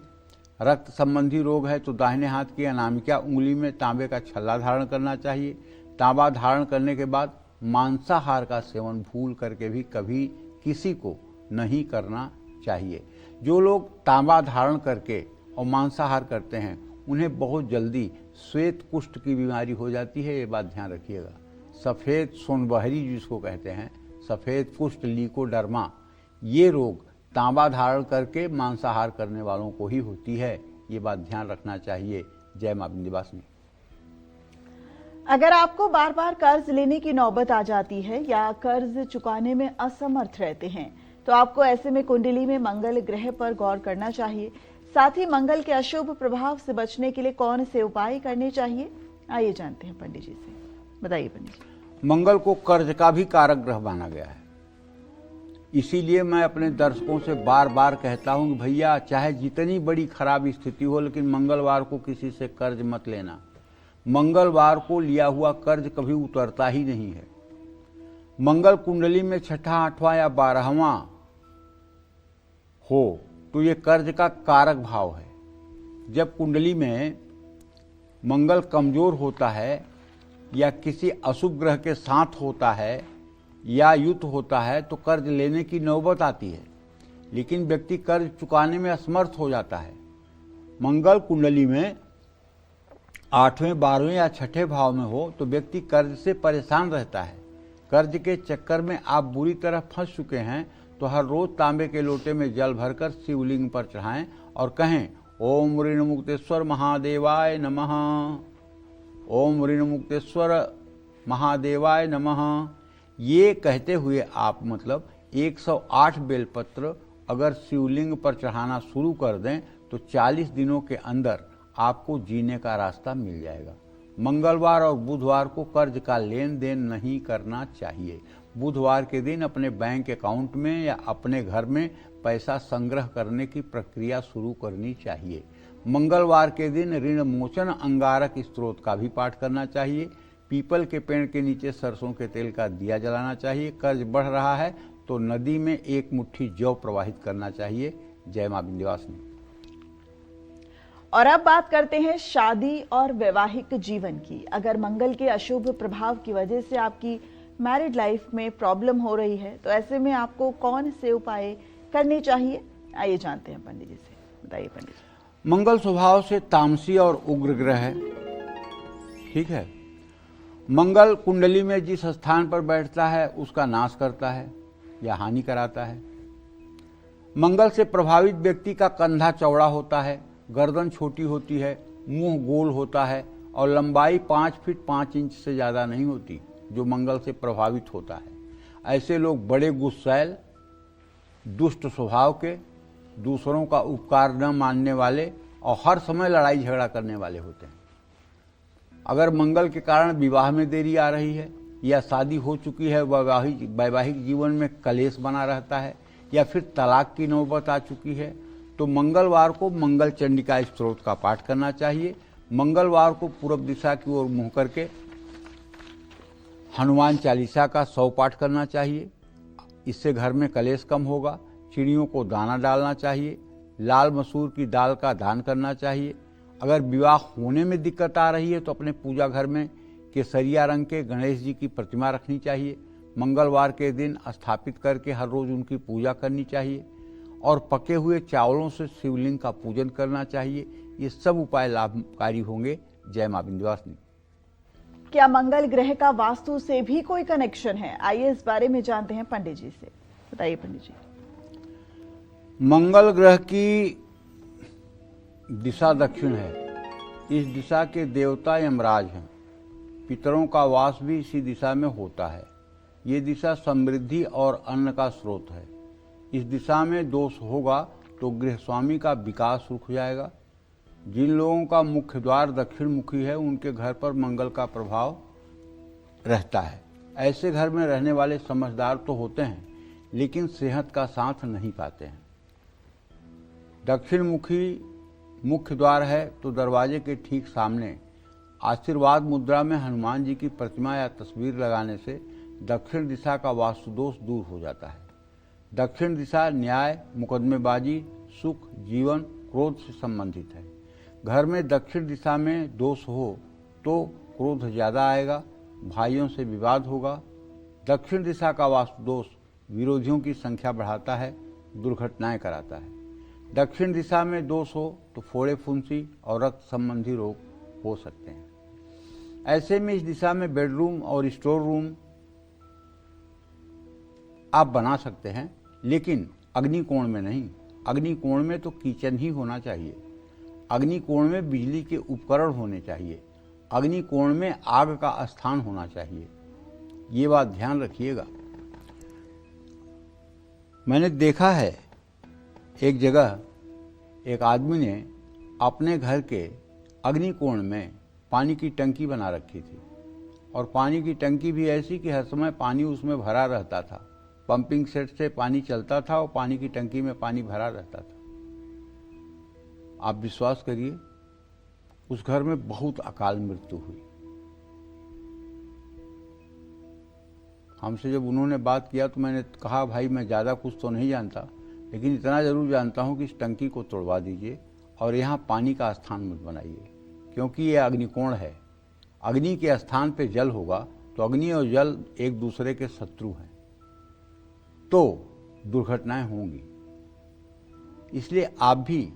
रक्त संबंधी रोग है तो दाहिने हाथ की अनामिका उंगली में तांबे का छल्ला धारण करना चाहिए। तांबा धारण करने के बाद मांसाहार का सेवन भूल करके भी कभी किसी को नहीं करना चाहिए। जो लोग तांबा धारण करके और मांसाहार करते हैं उन्हें बहुत जल्दी श्वेत कुष्ठ की बीमारी हो जाती है, ये बात ध्यान रखिएगा। सफ़ेद सोनबहरी जिसको कहते हैं, सफ़ेद कुष्ठ लीकोडर्मा, ये रोग तांबा धारण करके मांसाहार करने वालों को ही होती है, ये बात ध्यान रखना चाहिए। जय मां विंध्यवासिनी। अगर आपको बार बार कर्ज लेने की नौबत आ जाती है या कर्ज चुकाने में असमर्थ रहते हैं तो आपको ऐसे में कुंडली में मंगल ग्रह पर गौर करना चाहिए। साथ ही मंगल के अशुभ प्रभाव से बचने के लिए कौन से उपाय करने चाहिए, आइए जानते हैं पंडित जी से। बताइए पंडित जी। मंगल को कर्ज का भी कारक ग्रह माना गया है, इसीलिए मैं अपने दर्शकों से बार बार कहता हूं कि भैया चाहे जितनी बड़ी खराब स्थिति हो लेकिन मंगलवार को किसी से कर्ज मत लेना। मंगलवार को लिया हुआ कर्ज कभी उतरता ही नहीं है। मंगल कुंडली में 6ठा 8वां या 12वां हो तो ये कर्ज का कारक भाव है। जब कुंडली में मंगल कमजोर होता है या किसी अशुभ ग्रह के साथ होता है या युद्ध होता है तो कर्ज लेने की नौबत आती है, लेकिन व्यक्ति कर्ज चुकाने में असमर्थ हो जाता है। मंगल कुंडली में 8वें 12वें या 6ठे भाव में हो तो व्यक्ति कर्ज से परेशान रहता है। कर्ज के चक्कर में आप बुरी तरह फंस चुके हैं तो हर रोज तांबे के लोटे में जल भरकर शिवलिंग पर चढ़ाएं और कहें ओम ऋण मुक्तेश्वर महादेवाय नमः, ओम ऋण मुक्तेश्वर महादेवाय नमः। ये कहते हुए आप मतलब 108 बेलपत्र अगर शिवलिंग पर चढ़ाना शुरू कर दें तो 40 दिनों के अंदर आपको जीने का रास्ता मिल जाएगा। मंगलवार और बुधवार को कर्ज का लेन देन नहीं करना चाहिए। बुधवार के दिन अपने बैंक अकाउंट में या अपने घर में पैसा संग्रह करने की प्रक्रिया शुरू करनी चाहिए। मंगलवार के दिन ऋण मोचन अंगारक स्तोत्र का भी पाठ करना चाहिए। पीपल के पेड़ के नीचे सरसों के तेल का दिया जलाना चाहिए। कर्ज बढ़ रहा है तो नदी में एक मुट्ठी जौ प्रवाहित करना चाहिए। जय मां विंध्यवासिनी। और अब बात करते हैं शादी और वैवाहिक जीवन की। अगर मंगल के अशुभ प्रभाव की वजह से आपकी मैरिड लाइफ में प्रॉब्लम हो रही है तो ऐसे में आपको कौन से उपाय करने चाहिए, आइए जानते हैं पंडित जी से। बताइए पंडित जी। मंगल स्वभाव से तामसी और उग्र ग्रह है, ठीक है। मंगल कुंडली में जिस स्थान पर बैठता है उसका नाश करता है या हानि कराता है। मंगल से प्रभावित व्यक्ति का कंधा चौड़ा होता है, गर्दन छोटी होती है, मुंह गोल होता है और लंबाई 5 फीट 5 इंच से ज़्यादा नहीं होती, जो मंगल से प्रभावित होता है। ऐसे लोग बड़े गुस्सैल, दुष्ट स्वभाव के, दूसरों का उपकार न मानने वाले और हर समय लड़ाई झगड़ा करने वाले होते हैं। अगर मंगल के कारण विवाह में देरी आ रही है या शादी हो चुकी है, वैवाहिक जीवन में कलेश बना रहता है या फिर तलाक की नौबत आ चुकी है, तो मंगलवार को मंगल चंडिका स्तोत्र का पाठ करना चाहिए। मंगलवार को पूर्व दिशा की ओर मुंह करके हनुमान चालीसा का 100 पाठ करना चाहिए। इससे घर में कलेश कम होगा। चिड़ियों को दाना डालना चाहिए। लाल मसूर की दाल का दान करना चाहिए। अगर विवाह होने में दिक्कत आ रही है तो अपने पूजा घर में केसरिया रंग के गणेश जी की प्रतिमा रखनी चाहिए। मंगलवार के दिन स्थापित करके हर रोज उनकी पूजा करनी चाहिए और पके हुए चावलों से शिवलिंग का पूजन करना चाहिए। ये सब उपाय लाभकारी होंगे। जय मां विंध्यवासिनी। क्या मंगल ग्रह का वास्तु से भी कोई कनेक्शन है? आइए इस बारे में जानते हैं पंडित जी से। बताइए पंडित जी। मंगल ग्रह की दिशा दक्षिण है। इस दिशा के देवता यमराज हैं। पितरों का वास भी इसी दिशा में होता है। ये दिशा समृद्धि और अन्न का स्रोत है। इस दिशा में दोष होगा तो गृह स्वामी का विकास रुक जाएगा। जिन लोगों का मुख्य द्वार दक्षिण मुखी है उनके घर पर मंगल का प्रभाव रहता है। ऐसे घर में रहने वाले समझदार तो होते हैं लेकिन सेहत का साथ नहीं पाते हैं। दक्षिण मुखी मुख्य द्वार है तो दरवाजे के ठीक सामने आशीर्वाद मुद्रा में हनुमान जी की प्रतिमा या तस्वीर लगाने से दक्षिण दिशा का वास्तु दोष दूर हो जाता है। दक्षिण दिशा न्याय, मुकदमेबाजी, सुख, जीवन, क्रोध से संबंधित है। घर में दक्षिण दिशा में दोष हो तो क्रोध ज्यादा आएगा, भाइयों से विवाद होगा। दक्षिण दिशा का वास्तु दोष विरोधियों की संख्या बढ़ाता है, दुर्घटनाएं कराता है। दक्षिण दिशा में दोष हो तो फोड़े फुंसी और रक्त संबंधी रोग हो सकते हैं। ऐसे में इस दिशा में बेडरूम और स्टोर रूम आप बना सकते हैं, लेकिन अग्निकोण में नहीं। अग्निकोण में तो किचन ही होना चाहिए। अग्निकोण में बिजली के उपकरण होने चाहिए। अग्निकोण में आग का स्थान होना चाहिए। ये बात ध्यान रखिएगा। मैंने देखा है एक जगह एक आदमी ने अपने घर के अग्निकोण में पानी की टंकी बना रखी थी और पानी की टंकी भी ऐसी कि हर समय पानी उसमें भरा रहता था। पंपिंग सेट से पानी चलता था और पानी की टंकी में पानी भरा रहता था। आप विश्वास करिए, उस घर में बहुत अकाल मृत्यु हुई। हमसे जब उन्होंने बात किया तो मैंने कहा, भाई मैं ज़्यादा कुछ तो नहीं जानता, लेकिन इतना ज़रूर जानता हूँ कि इस टंकी को तोड़वा दीजिए और यहाँ पानी का स्थान मत बनाइए, क्योंकि ये अग्निकोण है। अग्नि के स्थान पे जल होगा तो अग्नि और जल एक दूसरे के शत्रु हैं, तो दुर्घटनाएं होंगी। इसलिए आप भी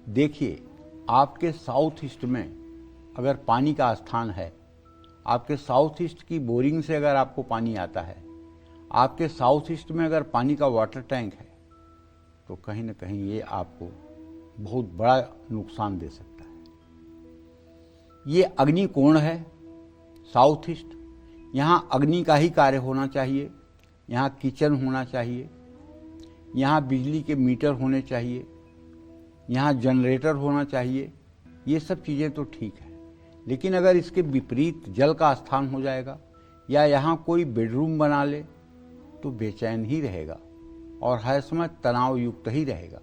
देखिए, आपके साउथ ईस्ट में अगर पानी का स्थान है, आपके साउथ ईस्ट की बोरिंग से अगर आपको पानी आता है, आपके साउथ ईस्ट में अगर पानी का वाटर टैंक है, तो कहीं ना कहीं ये आपको बहुत बड़ा नुकसान दे सकता है। ये अग्नि कोण है साउथ ईस्ट। यहाँ अग्नि का ही कार्य होना चाहिए। यहाँ किचन होना चाहिए। यहाँ बिजली के मीटर होने चाहिए। यहाँ जनरेटर होना चाहिए। ये सब चीज़ें तो ठीक है, लेकिन अगर इसके विपरीत जल का स्थान हो जाएगा या यहाँ कोई बेडरूम बना ले तो बेचैन ही रहेगा और हर समय तनाव युक्त ही रहेगा।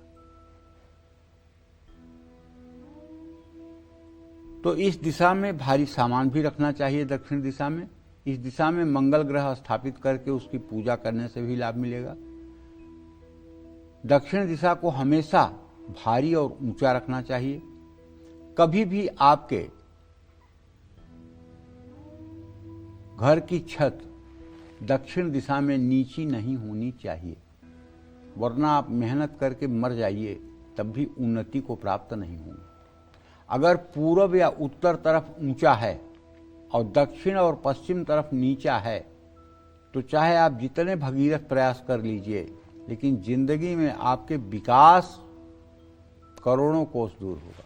तो इस दिशा में भारी सामान भी रखना चाहिए। दक्षिण दिशा में, इस दिशा में मंगल ग्रह स्थापित करके उसकी पूजा करने से भी लाभ मिलेगा। दक्षिण दिशा को हमेशा भारी और ऊंचा रखना चाहिए। कभी भी आपके घर की छत दक्षिण दिशा में नीची नहीं होनी चाहिए, वरना आप मेहनत करके मर जाइए तब भी उन्नति को प्राप्त नहीं होंगे। अगर पूर्व या उत्तर तरफ ऊंचा है और दक्षिण और पश्चिम तरफ नीचा है, तो चाहे आप जितने भगीरथ प्रयास कर लीजिए, लेकिन जिंदगी में आपके विकास करोड़ों कोस दूर होगा।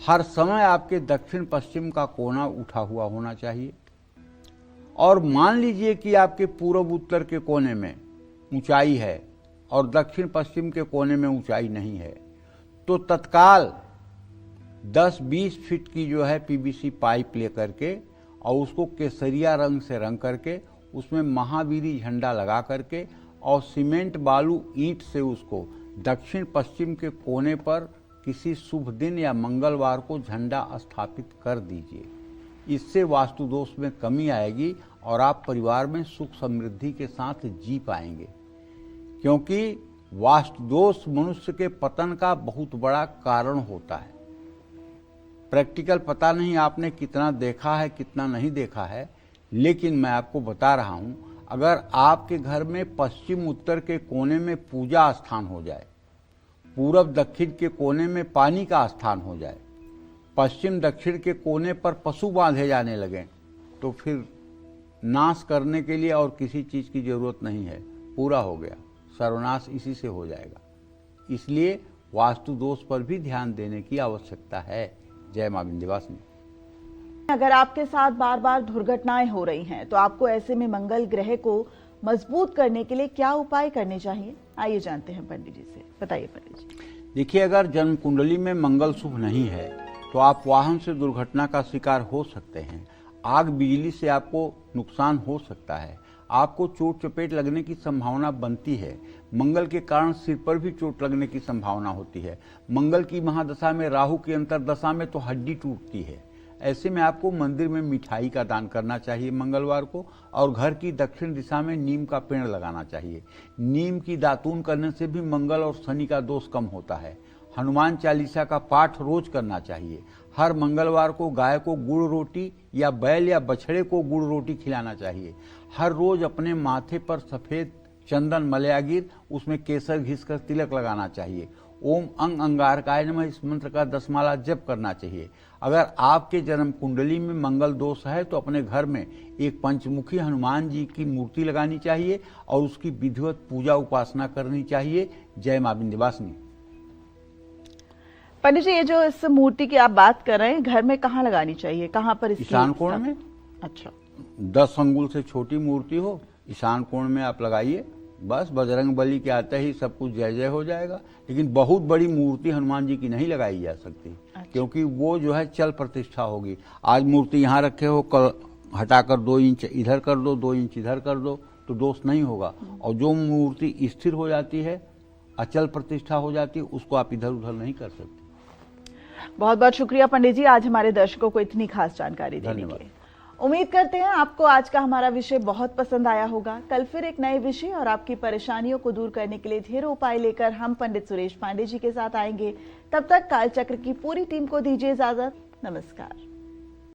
हर समय आपके दक्षिण पश्चिम का कोना उठा हुआ होना चाहिए। और मान लीजिए कि आपके पूर्व उत्तर के कोने में ऊंचाई है और दक्षिण पश्चिम के कोने में ऊंचाई नहीं है, तो तत्काल 10-20 फीट की जो है पीवीसी पाइप लेकर के और उसको केसरिया रंग से रंग करके उसमें महावीरी झंडा लगा करके और सीमेंट बालू ईंट से उसको दक्षिण पश्चिम के कोने पर किसी शुभ दिन या मंगलवार को झंडा स्थापित कर दीजिए। इससे वास्तु दोष में कमी आएगी और आप परिवार में सुख समृद्धि के साथ जी पाएंगे, क्योंकि वास्तु दोष मनुष्य के पतन का बहुत बड़ा कारण होता है। प्रैक्टिकल पता नहीं आपने कितना देखा है कितना नहीं देखा है, लेकिन मैं आपको बता रहा हूं, अगर आपके घर में पश्चिम उत्तर के कोने में पूजा स्थान हो जाए, पूरब दक्षिण के कोने में पानी का स्थान हो जाए, पश्चिम दक्षिण के कोने पर पशु बांधे जाने लगे, तो फिर नाश करने के लिए और किसी चीज की जरूरत नहीं है, पूरा हो गया, सर्वनाश इसी से हो जाएगा। इसलिए वास्तु दोष पर भी ध्यान देने की आवश्यकता है। जय मां विंध्यवासिनी। अगर आपके साथ बार बार दुर्घटनाएं हो रही हैं, तो आपको ऐसे में मंगल ग्रह को मजबूत करने के लिए क्या उपाय करने चाहिए? आइए जानते हैं पंडित जी से। बताइए पंडित जी। देखिए, अगर जन्म कुंडली में मंगल शुभ नहीं है तो आप वाहन से दुर्घटना का शिकार हो सकते हैं। आग बिजली से आपको नुकसान हो सकता है। आपको चोट चपेट लगने की संभावना बनती है। मंगल के कारण सिर पर भी चोट लगने की संभावना होती है। मंगल की महादशा में राहु की अंतरदशा में तो हड्डी टूटती है। ऐसे में आपको मंदिर में मिठाई का दान करना चाहिए मंगलवार को, और घर की दक्षिण दिशा में नीम का पेड़ लगाना चाहिए। नीम की दातून करने से भी मंगल और शनि का दोष कम होता है। हनुमान चालीसा का पाठ रोज करना चाहिए। हर मंगलवार को गाय को गुड़ रोटी या बैल या बछड़े को गुड़ रोटी खिलाना चाहिए। हर रोज अपने माथे पर सफेद चंदन मलयागिर उसमें केसर घिसकर तिलक लगाना चाहिए। ओम अंग अंगारकाय नमः इस मंत्र का 10 माला जप करना चाहिए। अगर आपके जन्म कुंडली में मंगल दोष है तो अपने घर में एक पंचमुखी हनुमान जी की मूर्ति लगानी चाहिए और उसकी विधिवत पूजा उपासना करनी चाहिए। जय मां विंध्यवासिनी। पंडित जी, ये जो इस मूर्ति की आप बात कर रहे हैं, घर में कहाँ लगानी चाहिए, कहाँ पर इसकी? ईशान कोण में। अच्छा, 10 अंगुल से छोटी मूर्ति हो, ईशान कोण में आप लगाइए। बस बजरंग बली के आते ही सब कुछ जय जय हो जाएगा। लेकिन बहुत बड़ी मूर्ति हनुमान जी की नहीं लगाई जा सकती। अच्छा। क्योंकि वो जो है चल प्रतिष्ठा होगी। आज मूर्ति यहाँ रखे हो, कल हटाकर 2 इंच इधर कर दो, 2 इंच इधर कर दो, तो दोष नहीं होगा। और जो मूर्ति स्थिर हो जाती है, अचल प्रतिष्ठा हो जाती है, उसको आप इधर उधर नहीं कर सकते। बहुत बहुत शुक्रिया पंडित जी, आज हमारे दर्शकों को इतनी खास जानकारी देने के लिए। उम्मीद करते हैं आपको आज का हमारा विषय बहुत पसंद आया होगा। कल फिर एक नए विषय और आपकी परेशानियों को दूर करने के लिए ढेरों उपाय लेकर हम पंडित सुरेश पांडे जी के साथ आएंगे। तब तक कालचक्र की पूरी टीम को दीजिए इजाजत। नमस्कार।